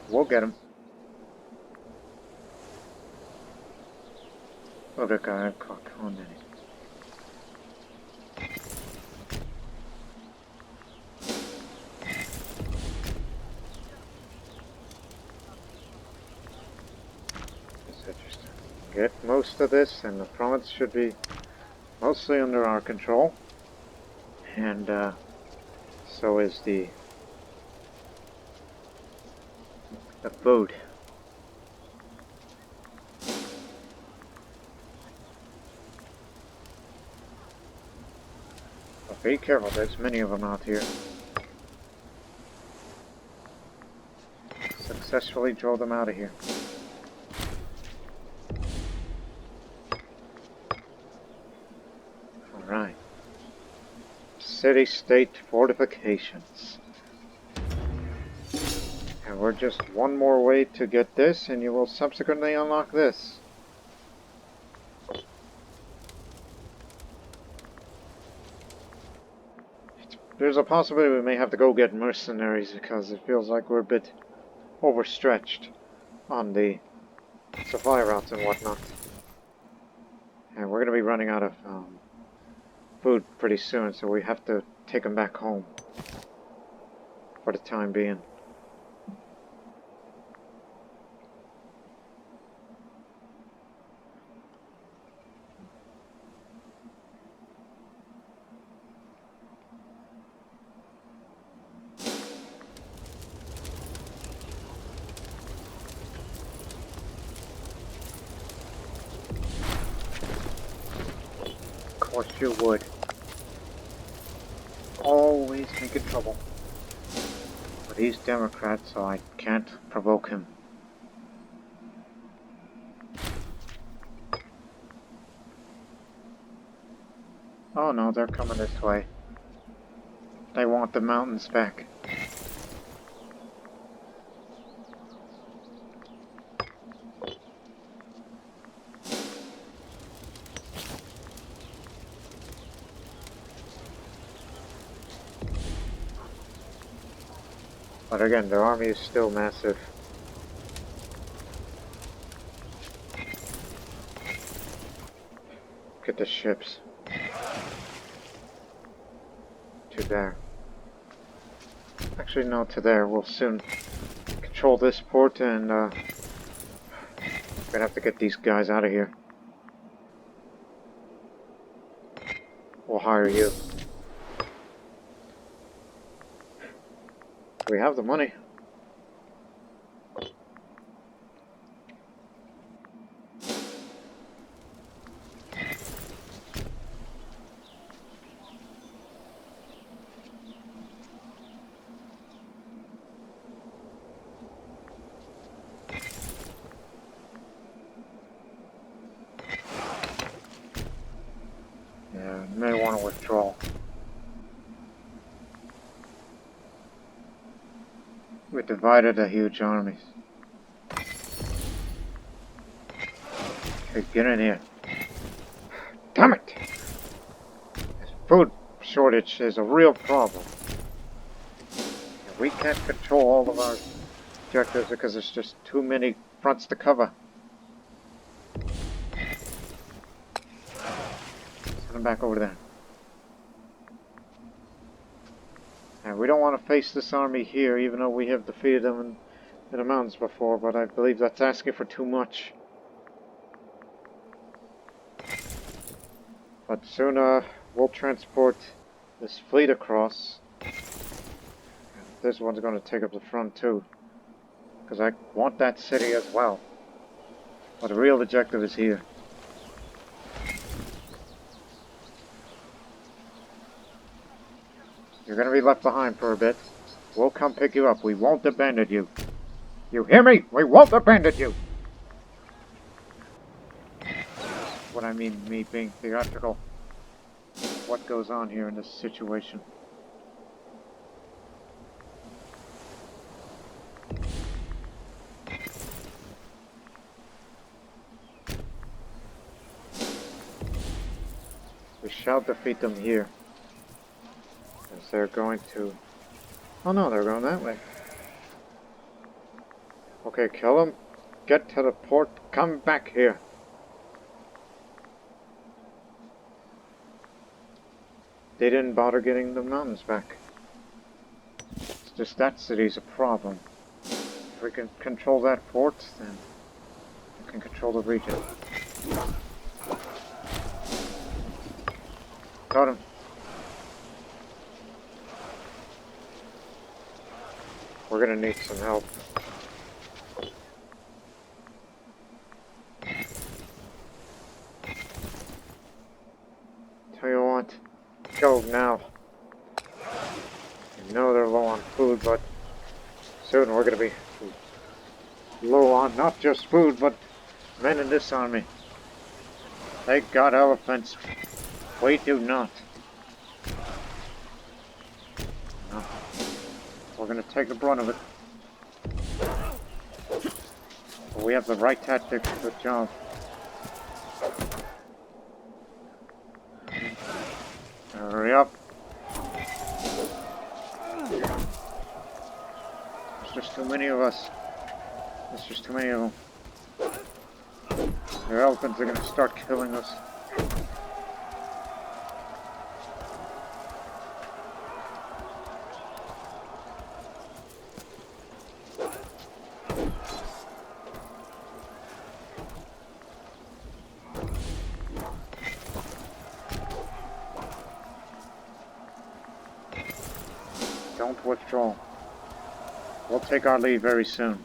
We'll get him. Other guy, Carthage. Get most of this, and the province should be mostly under our control. And so is the food. But be careful, there's many of them out here. Successfully drove them out of here. Alright. City-state fortifications. And we're just one more way to get this, and you will subsequently unlock this. There's a possibility we may have to go get mercenaries, because it feels like we're a bit overstretched on the supply routes and whatnot. And we're going to be running out of food pretty soon, so we have to take them back home for the time being. Of course you would. Always making trouble. But he's Democrat, so I can't provoke him. Oh no, they're coming this way. They want the mountains back. But again, their army is still massive. Look at the ships. To there. Actually, no, to there. We'll soon control this port, and we're gonna have to get these guys out of here. We'll hire you. We have the money. Yeah, may want to withdraw. We divided the huge armies. Okay, get in here. Damn it! This food shortage is a real problem. We can't control all of our objectives because there's just too many fronts to cover. Send them back over there. And we don't want to face this army here, even though we have defeated them in the mountains before, but I believe that's asking for too much. But soon we'll transport this fleet across. This one's going to take up the front too, because I want that city as well. But the real objective is here. You're going to be left behind for a bit. We'll come pick you up. We won't abandon you. You hear me? We won't abandon you! What I mean, me being theatrical. What goes on here in this situation? We shall defeat them here. As they're going to... Oh no, they're going that way. Okay, kill them. Get to the port. Come back here. They didn't bother getting the mountains back. It's just that city's a problem. If we can control that port, then we can control the region. Got him. We're gonna need some help. Tell you what, go now. I know they're low on food, but soon we're gonna be low on not just food, but men in this army. They got elephants. We do not. No. We're gonna take the brunt of it. But we have the right tactics. Good job. Hurry up. There's just too many of us. There's just too many of them. Their elephants are gonna start killing us. Don't withdraw. We'll take our lead very soon.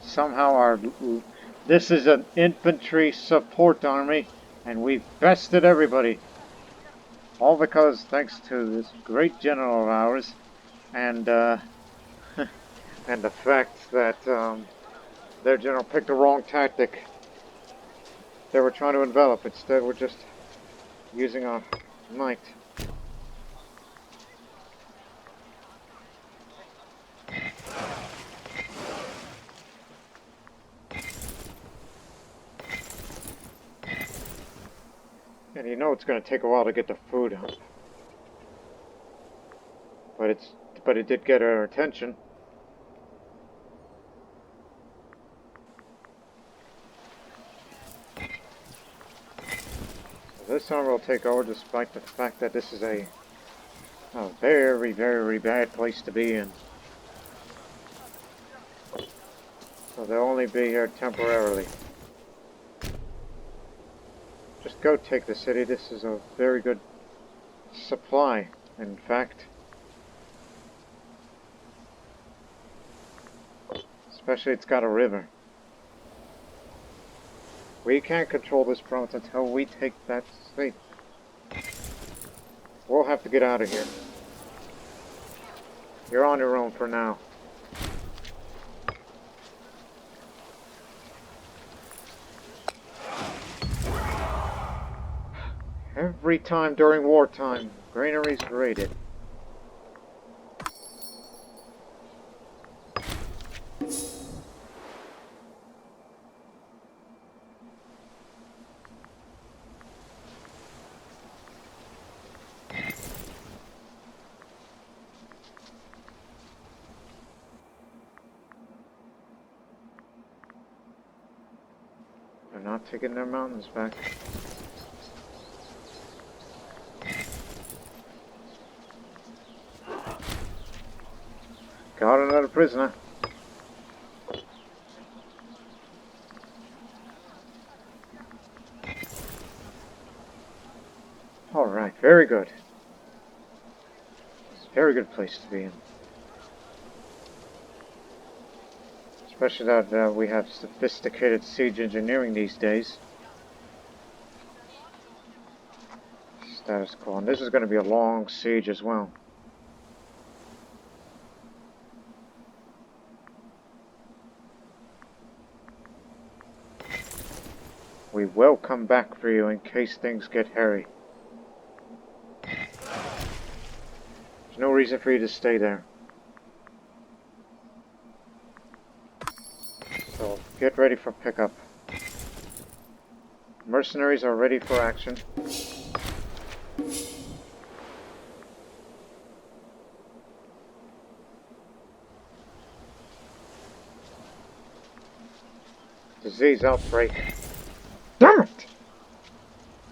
Somehow this is an infantry support army, and we've bested everybody. All because thanks to this great general of ours, and and the fact that their general picked the wrong tactic. They were trying to envelop. Instead, we're just using our might. And you know it's going to take a while to get the food up. But it did get our attention. This armor will take over despite the fact that this is a very, very bad place to be in. So they'll only be here temporarily. Just go take the city. This is a very good supply, in fact. Especially it's got a river. We can't control this province until we take that state. We'll have to get out of here. You're on your own for now. Every time during wartime, granaries raided. They're not taking their mountains back. Got another prisoner. Alright, very good. It's a very good place to be in. Especially that we have sophisticated siege engineering these days. Status quo. And this is going to be a long siege as well. We will come back for you in case things get hairy. There's no reason for you to stay there. So get ready for pickup. Mercenaries are ready for action. Disease outbreak. Damn it!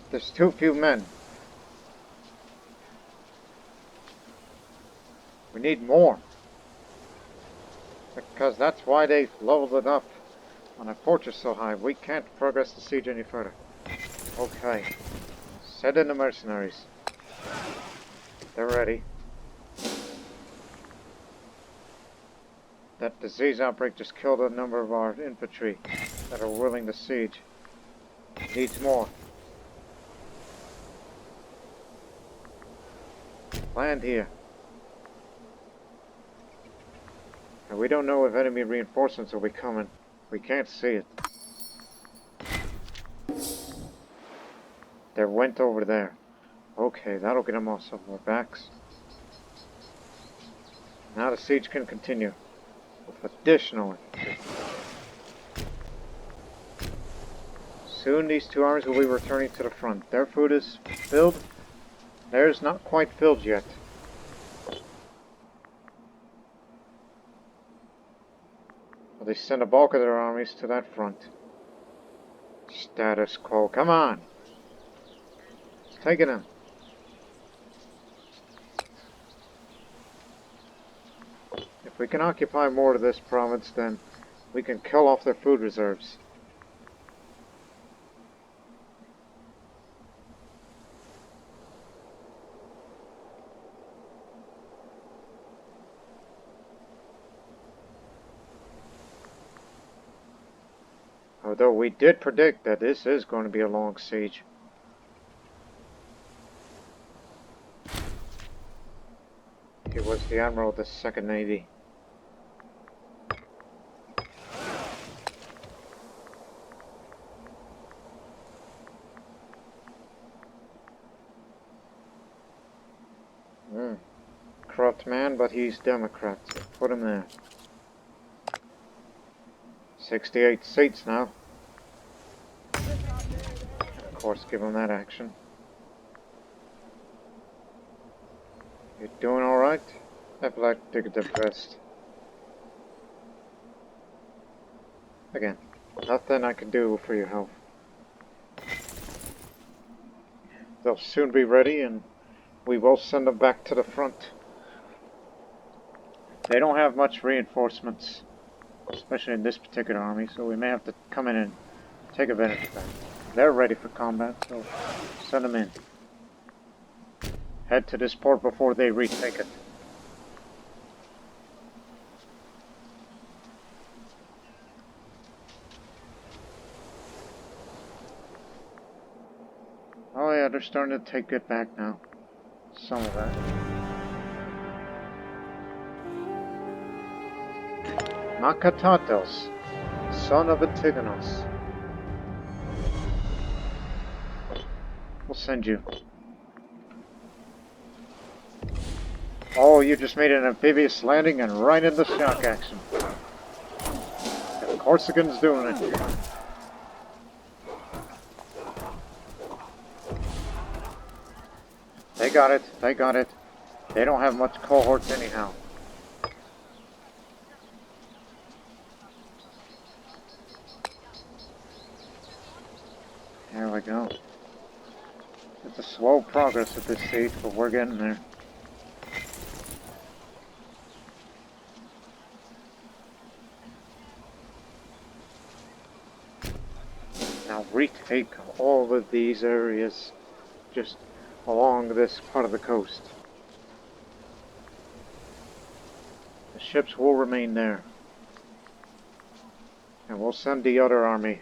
There's too few men. We need more. Because that's why they've loaded up on a fortress so high. We can't progress the siege any further. Okay. Send in the mercenaries. They're ready. That disease outbreak just killed a number of our infantry that are willing to siege. Needs more. Land here. And we don't know if enemy reinforcements will be coming. We can't see it. They went over there. Okay, that'll get them off some more backs. Now the siege can continue with additional infantry. Soon these two armies will be returning to the front. Their food is filled. Theirs not quite filled yet. Well, they send a bulk of their armies to that front. Status quo. Come on! Taking them. If we can occupy more of this province, then we can kill off their food reserves. Although we did predict that this is going to be a long siege. He was the Admiral of the Second Navy. Corrupt man, but he's Democrat, so put him there. 68 seats now. Of course, give him that action. You doing alright? Epileptic depressed. Again, nothing I can do for your health. They'll soon be ready and we will send them back to the front. They don't have much reinforcements, especially in this particular army, so we may have to come in and take advantage of that. They're ready for combat, so send them in. Head to this port before they retake it. Oh yeah, they're starting to take it back now. Some of that. Makatatos, son of Antigonos. We'll send you. Oh, you just made an amphibious landing and right into shock action. The Corsican's doing it. They got it, they got it. They don't have much cohorts anyhow. There we go. It's a slow progress at this stage, but we're getting there. Now retake all of these areas just along this part of the coast. The ships will remain there. And we'll send the other army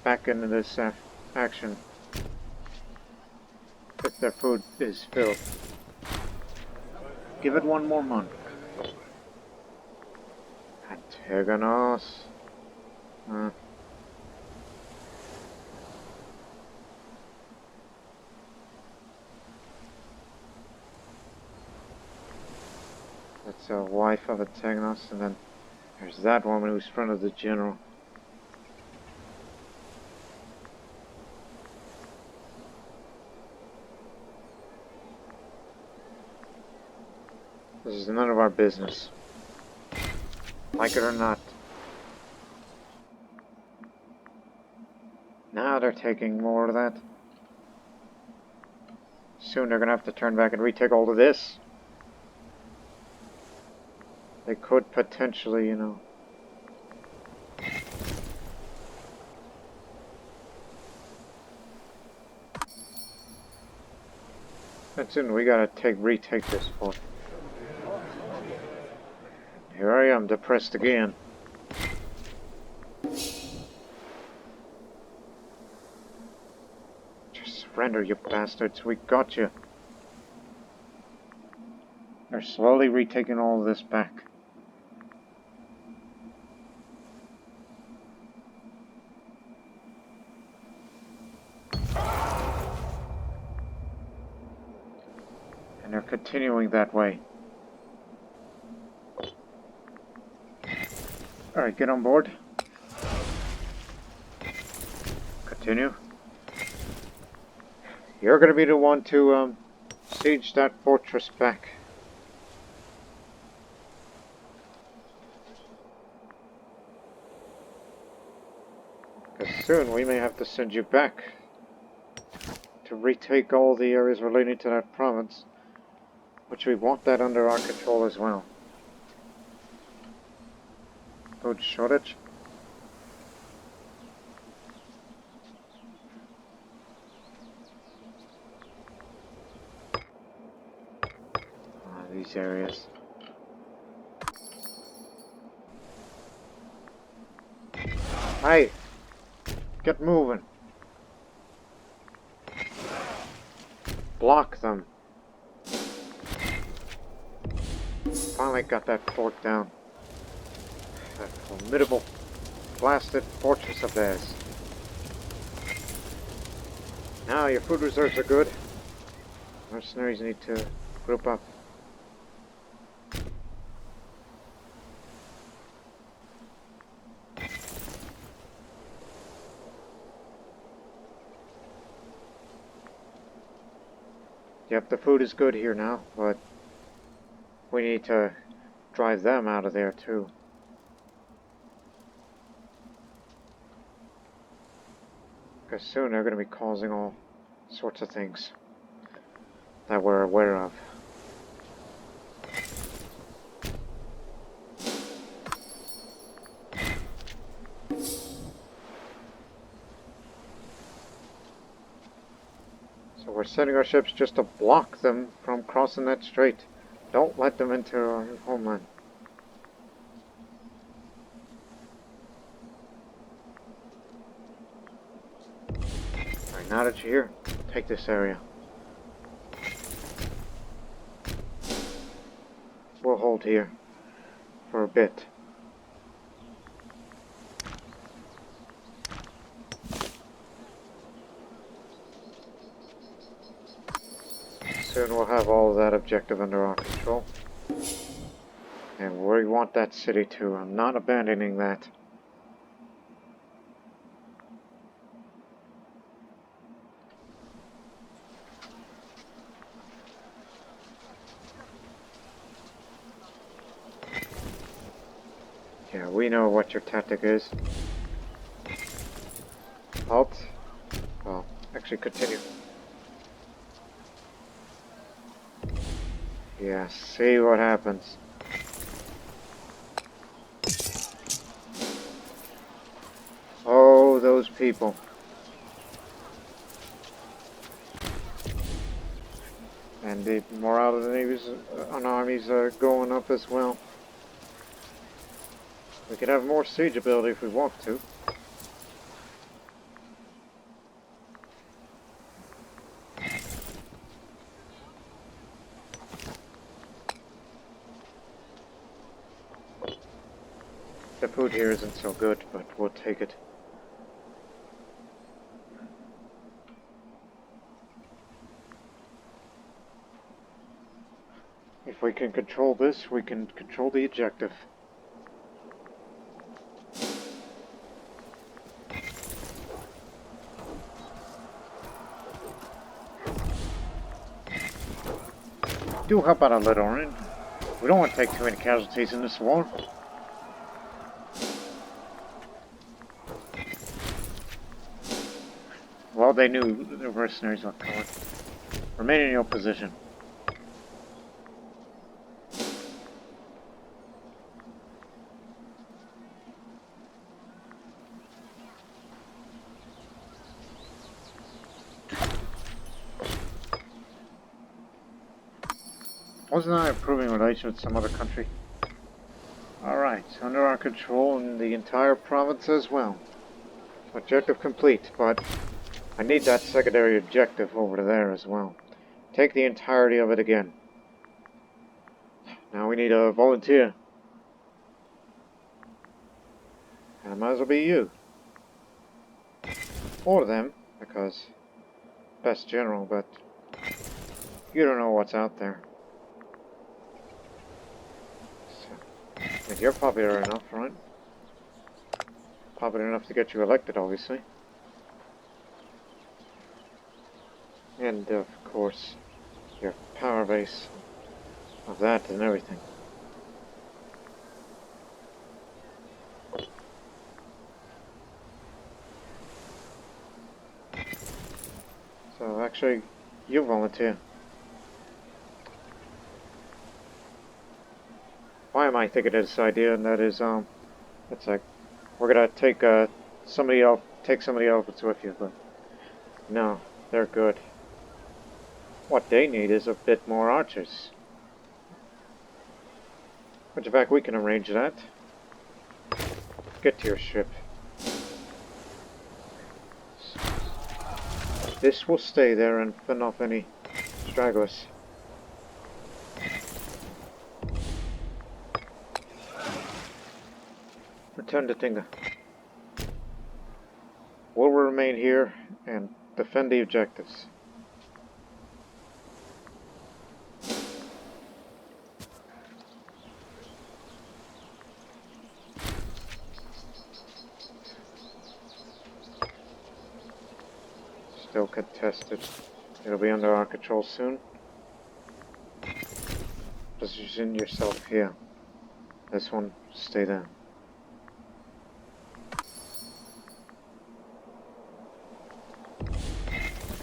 back into this action if their food is filled. Give it one more month. Antigonos. That's a wife of Antigonos, and then there's that woman who's friend of the general. This is none of our business. Like it or not. Now they're taking more of that. Soon they're gonna have to turn back and retake all of this. They could potentially, you know. And soon we gotta retake this fort. Here I am, depressed again. Just surrender, you bastards. We got you. They're slowly retaking all of this back. And they're continuing that way. Alright, get on board. Continue. You're going to be the one to siege that fortress back. Because soon we may have to send you back to retake all the areas relating to that province, which we want that under our control as well. Food shortage. These areas. Hey! Get moving! Block them! Finally got that fort down. That formidable blasted fortress of theirs. Now your food reserves are good. Mercenaries need to group up. Yep, the food is good here now, but we need to drive them out of there too. Because soon they're going to be causing all sorts of things that we're aware of. So we're sending our ships just to block them from crossing that strait. Don't let them into our homeland. Alright, now that you're here, take this area. We'll hold here for a bit. Soon we'll have all of that objective under our control. And we want that city too. I'm not abandoning that. Yeah, we know what your tactic is. Halt. Well, actually continue. Yeah, see what happens. Oh, those people. And the morale of the navies on armies are going up as well. We could have more siege ability if we want to. The food here isn't so good, but we'll take it. If we can control this, we can control the objective. Do help out a little, right? We don't want to take too many casualties in this war. Well, they knew the mercenaries were coming. Remain in your position. Wasn't I improving relations with some other country? Alright, under our control in the entire province as well. Objective complete, but I need that secondary objective over there as well. Take the entirety of it again. Now we need a volunteer. And it might as well be you. Or them, because best general, but you don't know what's out there. So, you're popular enough, right? Popular enough to get you elected, obviously. And, of course, your power base of that and everything. So, actually, you volunteer. Why am I thinking of this idea? And that is, it's like, we're gonna take, somebody else with you, but no, they're good. What they need is a bit more archers. Which, in fact, we can arrange that. Get to your ship. This will stay there and fend off any stragglers. Return to Tinga. We'll remain here and defend the objectives. Still contested. It'll be under our control soon. Position yourself here. This one, stay there.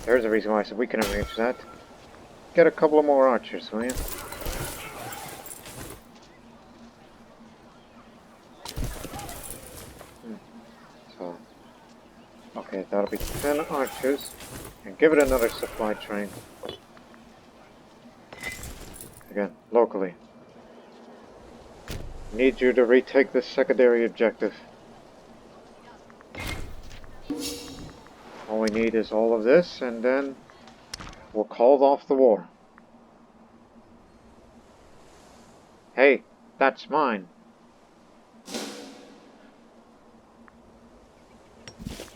There's a reason why I said we can arrange that. Get a couple of more archers, will you? So, okay, that'll be 10 archers. And give it another supply train. Again, locally. Need you to retake this secondary objective. All we need is all of this, and then we'll call off the war. Hey, that's mine.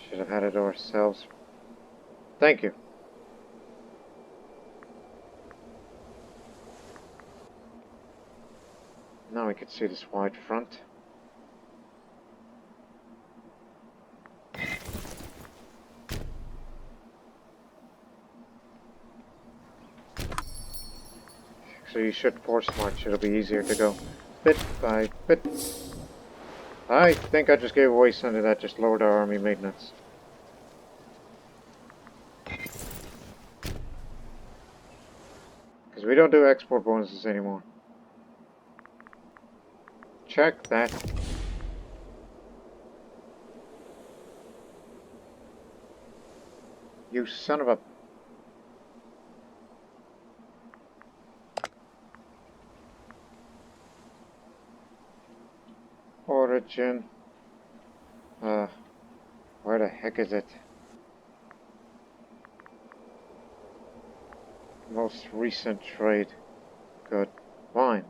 Should have had it ourselves. Thank you. Now we can see this wide front. So you should force march, it'll be easier to go bit by bit. I think I just gave away some of that, just lowered our army maintenance. Because we don't do export bonuses anymore. Check that. You son of a... Origin. Where the heck is it? Most recent trade. Good. Wine.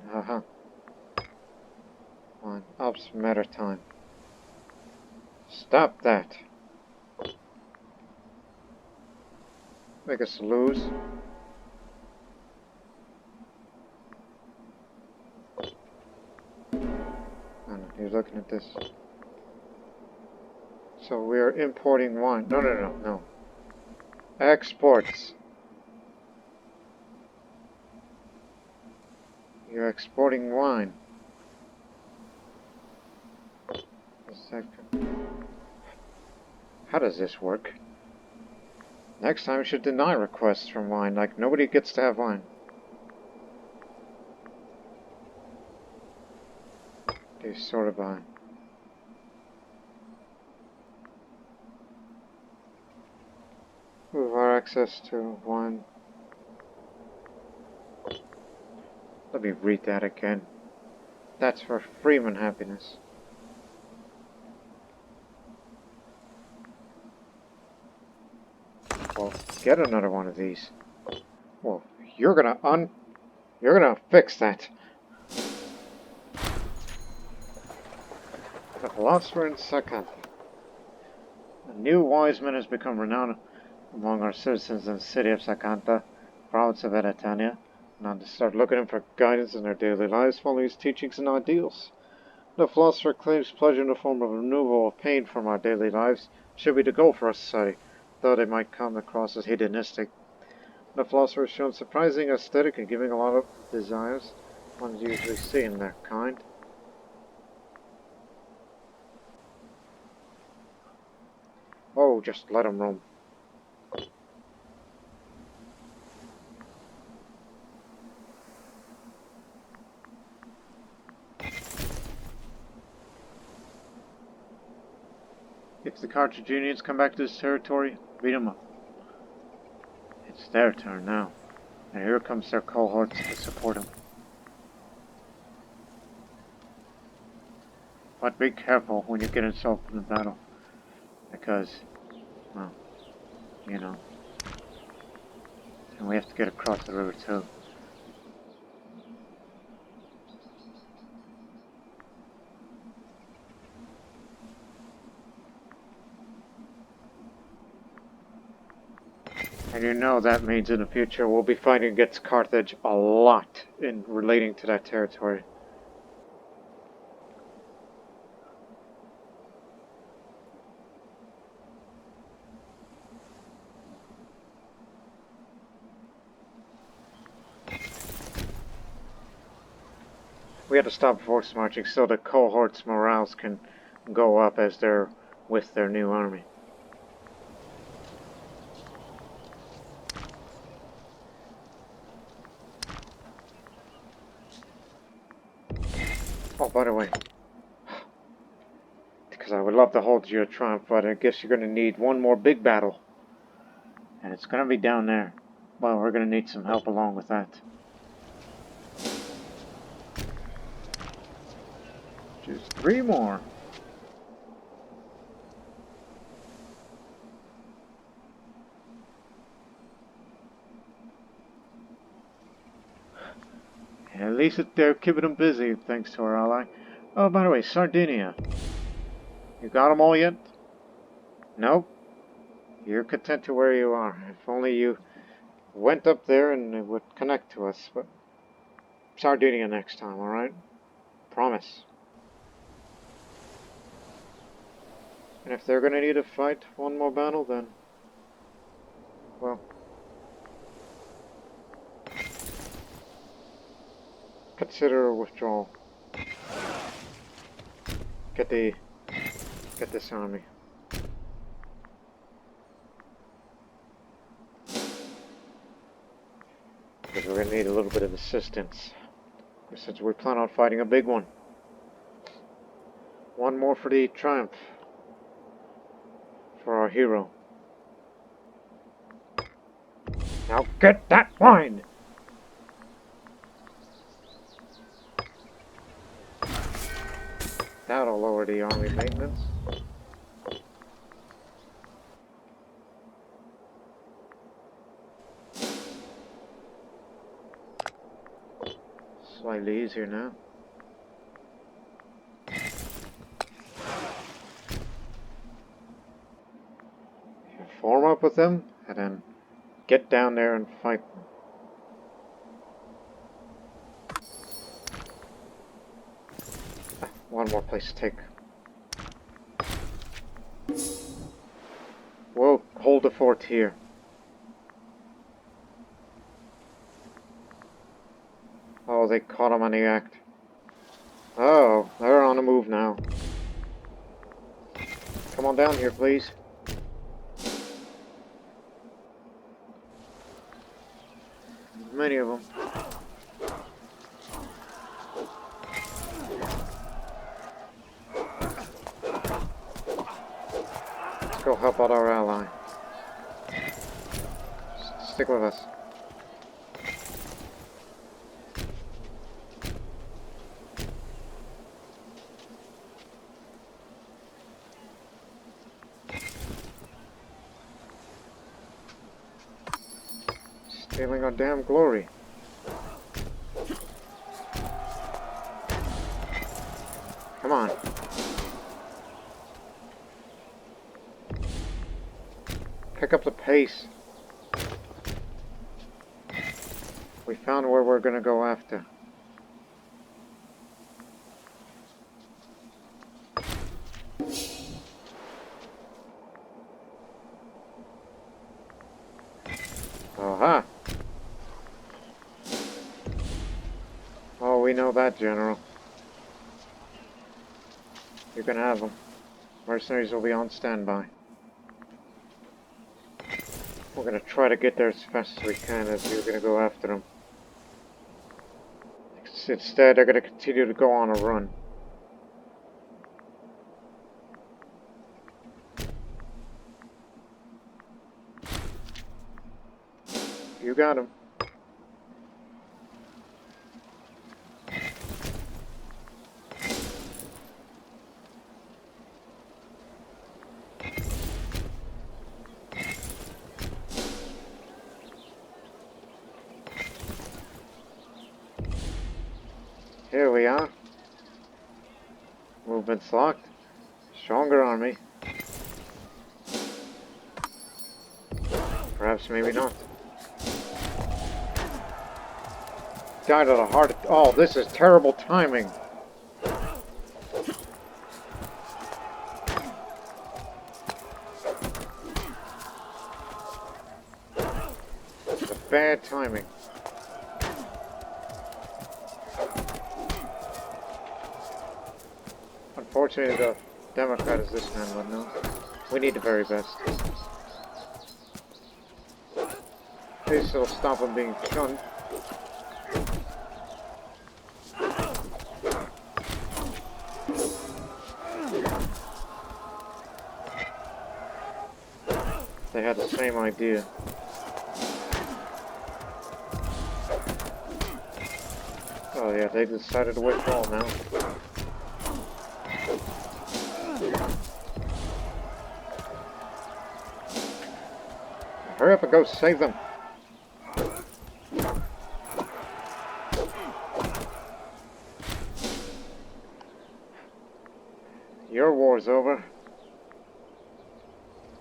Wine. Ops maritime. Stop that. Make us lose. Oh no, you're looking at this. So we are importing wine. No. Exports. You're exporting wine. How does this work? Next time we should deny requests from wine, like nobody gets to have wine. Okay, sort of behind. Move our access to wine. Let me read that again. That's for Freeman happiness. Well, get another one of these. Well, you're gonna fix that. The philosopher in Sakanta. A new wise man has become renowned among our citizens in the city of Sakanta, province of Tingitania. Now to start looking in for guidance in their daily lives, following his teachings and ideals. The philosopher claims pleasure in the form of removal of pain from our daily lives should be the goal for our society, though they might come across as hedonistic. The philosopher has shown surprising aesthetic and giving a lot of desires one usually see in their kind. Oh, just let him roam. If the Carthaginians come back to this territory, beat them up. It's their turn now, and here comes their cohorts to support them. But be careful when you get involved in the battle, because, well, you know, and we have to get across the river too. And you know that means in the future we'll be fighting against Carthage a lot in relating to that territory. We had to stop force marching so the cohorts' morales can go up as they're with their new army. Oh, by the way, because I would love to hold your triumph, but I guess you're going to need one more big battle. And it's going to be down there. Well, we're going to need some help along with that. Just 3 more. At least they're keeping them busy, thanks to our ally. Oh, by the way, Sardinia. You got them all yet? Nope. You're content to where you are. If only you went up there and it would connect to us. But Sardinia next time, alright? Promise. And if they're gonna need to fight one more battle, then... well... consider a withdrawal. Get this army. we're going to need a little bit of assistance, since we plan on fighting a big one. One more for the triumph for our hero. Now get that wine! That'll lower the army maintenance. Slightly easier now. Form up with them, and then get down there and fight them. One more place to take. We'll hold the fort here. Oh, they caught him on the act. Oh, they're on the move now. Come on down here, please. Many of them. Let's go help out our ally. Stick with us. Stealing our damn glory. Come on. Pick up the pace. We found where we're gonna go after. Aha! Oh, we know that, General. You can have them. Mercenaries will be on standby. We're gonna try to get there as fast as we can, as we're gonna go after them. Instead, they're gonna continue to go on a run. You got him. Here we are. Movement's locked. Stronger army. Perhaps, maybe not. Died of a heart. Oh, this is terrible timing. It's a bad timing. Unfortunately, the Democrat is this man, but no. We need the very best. At least it'll stop him being shunned. They had the same idea. Oh yeah, they decided to withdraw now. Hurry up and go save them. Your war's over.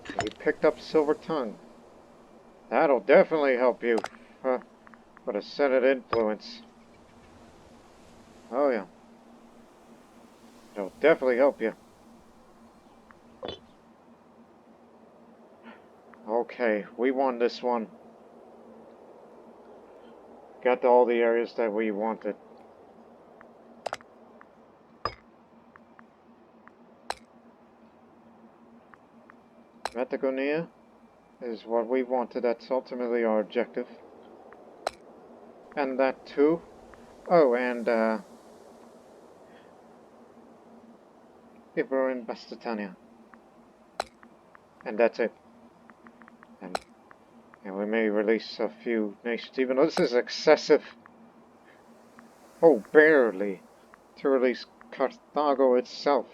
You picked up Silver Tongue. That'll definitely help you. With a Senate influence. Oh yeah. It'll definitely help you. Okay, we won this one. Got to all the areas that we wanted. Metagonia is what we wanted. That's ultimately our objective. And that too. Oh, and Ibro in Bastitania. And that's it. And we may release a few nations, even though this is excessive. Oh, barely. To release Carthago itself.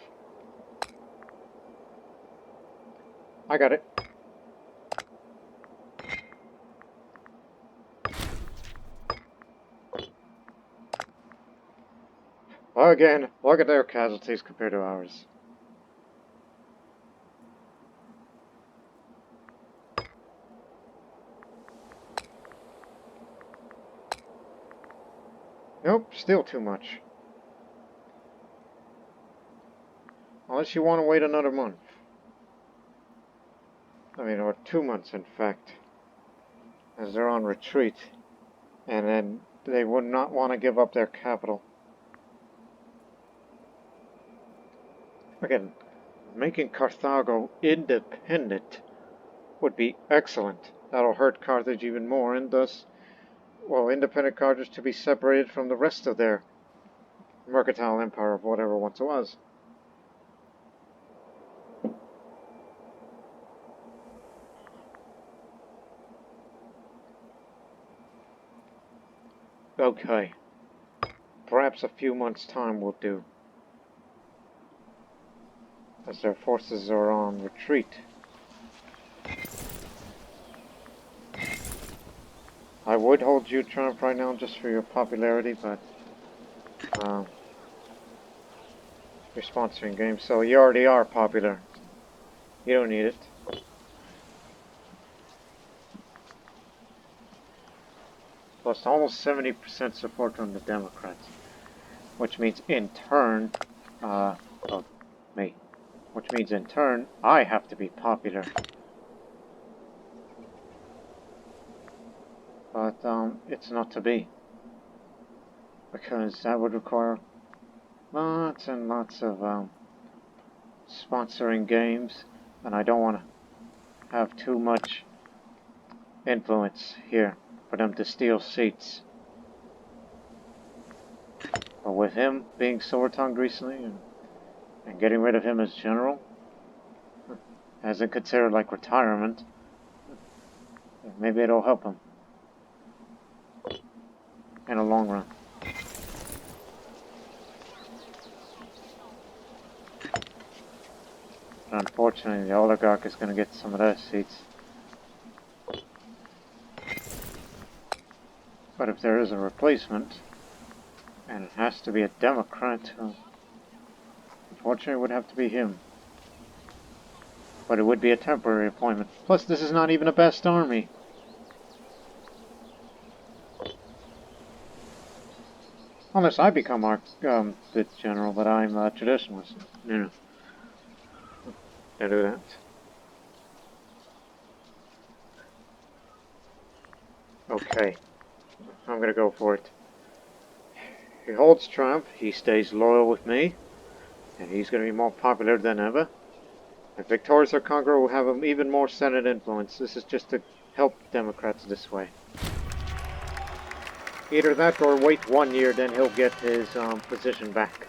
I got it. Again, look at their casualties compared to ours. Nope, still too much. Unless you want to wait another month. I mean, or 2 months, in fact. As they're on retreat. And then they would not want to give up their capital. Again, making Carthago independent would be excellent. That'll hurt Carthage even more, and thus, well, independent Carthage to be separated from the rest of their mercantile empire of whatever once it was. Okay. Perhaps a few months' time will do. As their forces are on retreat. I would hold you triumph right now just for your popularity, but you're sponsoring games, so you already are popular. You don't need it. Plus almost 70% support from the Democrats, which means in turn, which means in turn, I have to be popular. But it's not to be, because that would require lots and lots of sponsoring games, and I don't want to have too much influence here for them to steal seats. But with him being sword-tongued recently and getting rid of him as general, as it considered like retirement, maybe it'll help him in the long run. But unfortunately, the oligarch is going to get some of those seats. But if there is a replacement, and it has to be a Democrat, unfortunately it would have to be him. But it would be a temporary appointment. Plus, this is not even a best army. Unless I become the general, but I'm a traditionalist. You know. I do that. Okay. I'm gonna go for it. He holds triumph, he stays loyal with me, and he's gonna be more popular than ever. If victorious or conqueror will have even more Senate influence. This is just to help Democrats this way. Either that or wait 1 year, then he'll get his position back.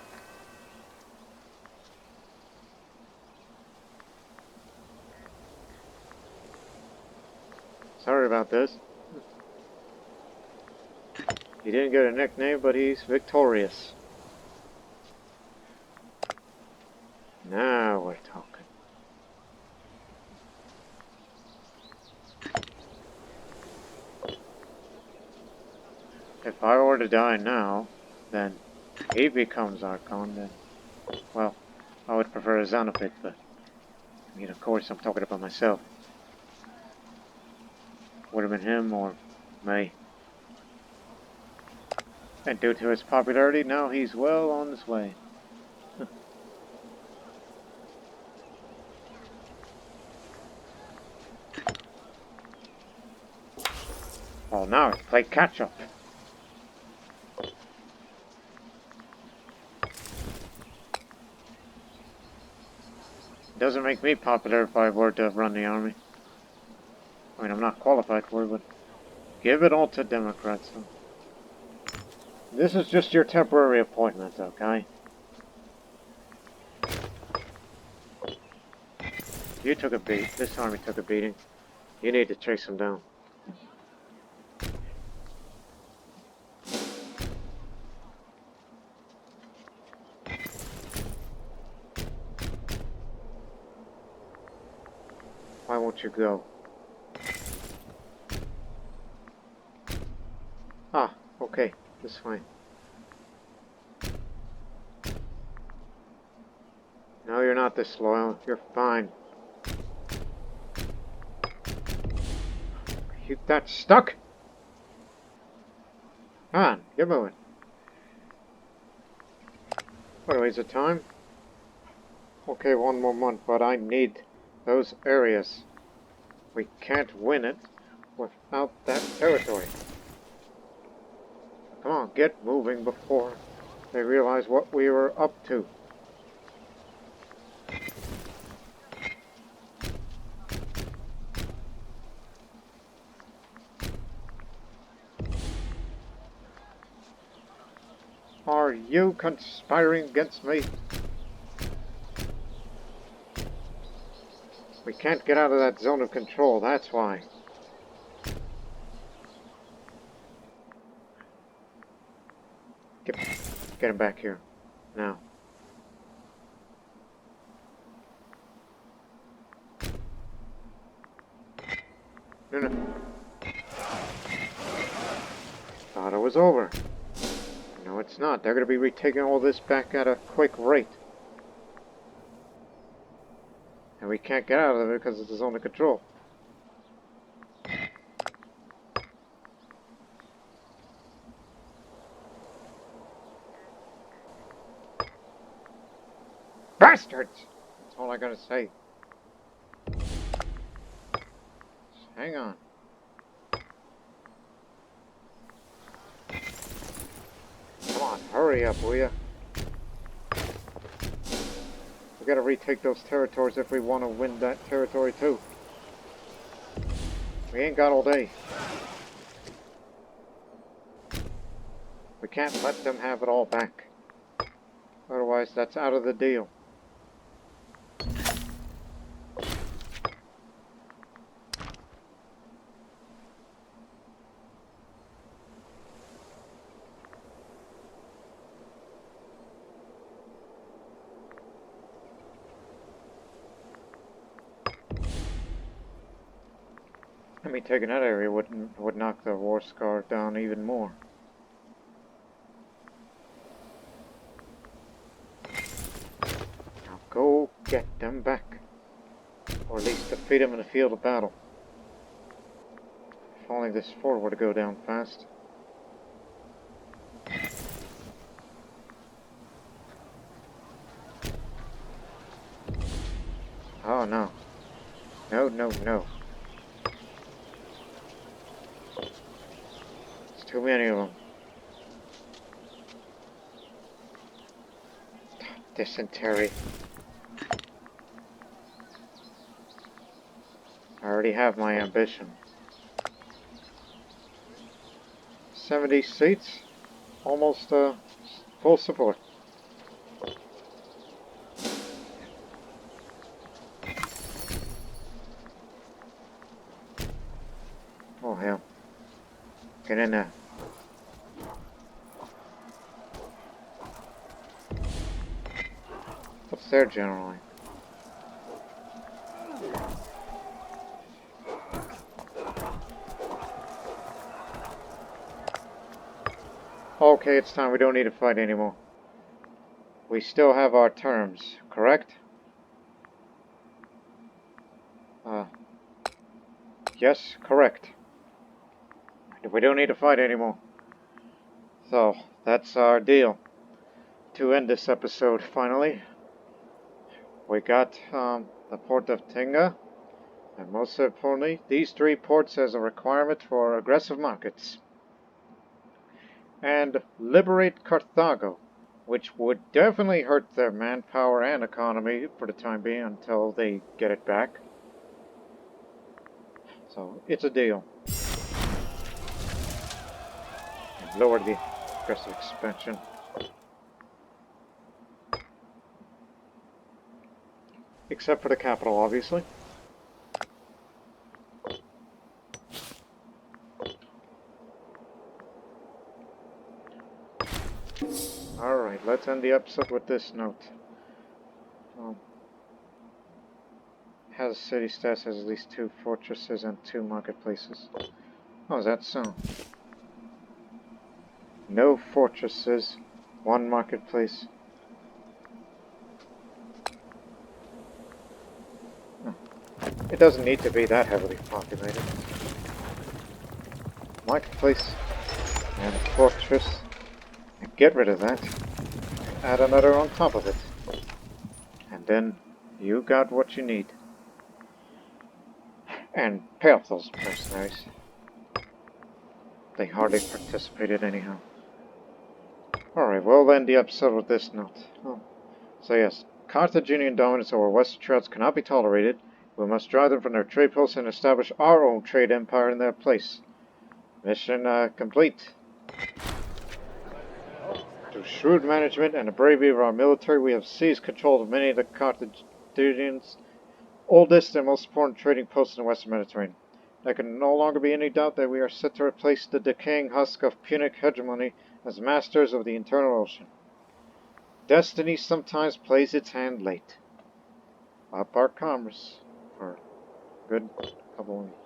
Sorry about this. He didn't get a nickname, but he's victorious. Now we're talking. If I were to die now, then he becomes Archon, then, well, I would prefer a Xenophid, but, I mean, of course, I'm talking about myself. Would have been him or me. And due to his popularity, now he's well on his way. Well, now it's play catch-up. Doesn't make me popular if I were to run the army. I mean, I'm not qualified for it, but give it all to Democrats. So. This is just your temporary appointment, okay? You took a beat. This army took a beating. You need to chase them down. Why won't you go? Ah, okay. This way. No, you're not disloyal. You're fine. You that stuck? Come on, get moving. What a waste of time. Okay, one more month, but I need those areas. We can't win it without that territory. Come on, get moving before they realize what we were up to. Are you conspiring against me? We can't get out of that zone of control, that's why. Get him back here. Now. No. Thought it was over. No, it's not. They're going to be retaking all this back at a quick rate. And we can't get out of it because it's a zone of control. Bastards! That's all I gotta say. Just hang on. Come on, hurry up, will ya? We gotta retake those territories if we want to win that territory too. We ain't got all day. We can't let them have it all back. Otherwise, that's out of the deal. I mean, taking that area would knock the war scar down even more. Now go get them back. Or at least defeat them in the field of battle. If only this fort were to go down fast. Oh no. No, no, no. There's too many of them. Dysentery. I already have my ambition. 70 seats. Almost full support. Oh hell. Get in there. What's their general line? Okay, it's time. We don't need to fight anymore. We still have our terms, correct? Yes, correct. We don't need to fight anymore. So, that's our deal. To end this episode, finally, we got the port of Tinga, and most importantly, these 3 ports as a requirement for aggressive markets. And liberate Carthago, which would definitely hurt their manpower and economy for the time being until they get it back. So, it's a deal. And lower the aggressive expansion. Except for the capital, obviously. Alright, let's end the episode with this note. Has city stats, has at least 2 fortresses and 2 marketplaces. Oh, is that so? No fortresses, 1 marketplace. Oh. It doesn't need to be that heavily populated. Marketplace and fortress. And get rid of that. Add another on top of it. And then you got what you need. And pay off those mercenaries. They hardly participated anyhow. Alright, we'll end the episode with this note. So yes, Carthaginian dominance over Western trades cannot be tolerated. We must drive them from their trade posts and establish our own trade empire in their place. Mission complete. Through shrewd management and the bravery of our military, we have seized control of many of the Carthaginians' oldest and most important trading posts in the Western Mediterranean. There can no longer be any doubt that we are set to replace the decaying husk of Punic hegemony as masters of the internal ocean. Destiny sometimes plays its hand late. Up our commerce for a good couple of weeks.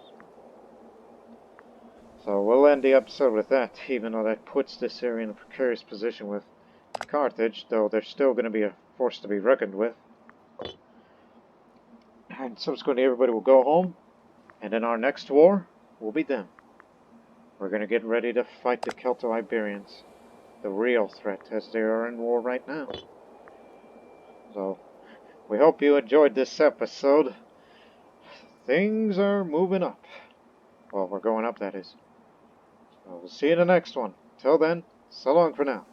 So we'll end the episode with that, even though that puts this area in a precarious position with Carthage, though they're still going to be a force to be reckoned with. And subsequently everybody will go home, and in our next war will be them. We're going to get ready to fight the Celto-Iberians, the real threat, as they are in war right now. So, we hope you enjoyed this episode. Things are moving up. Well, we're going up, that is. So we'll see you in the next one. Till then, so long for now.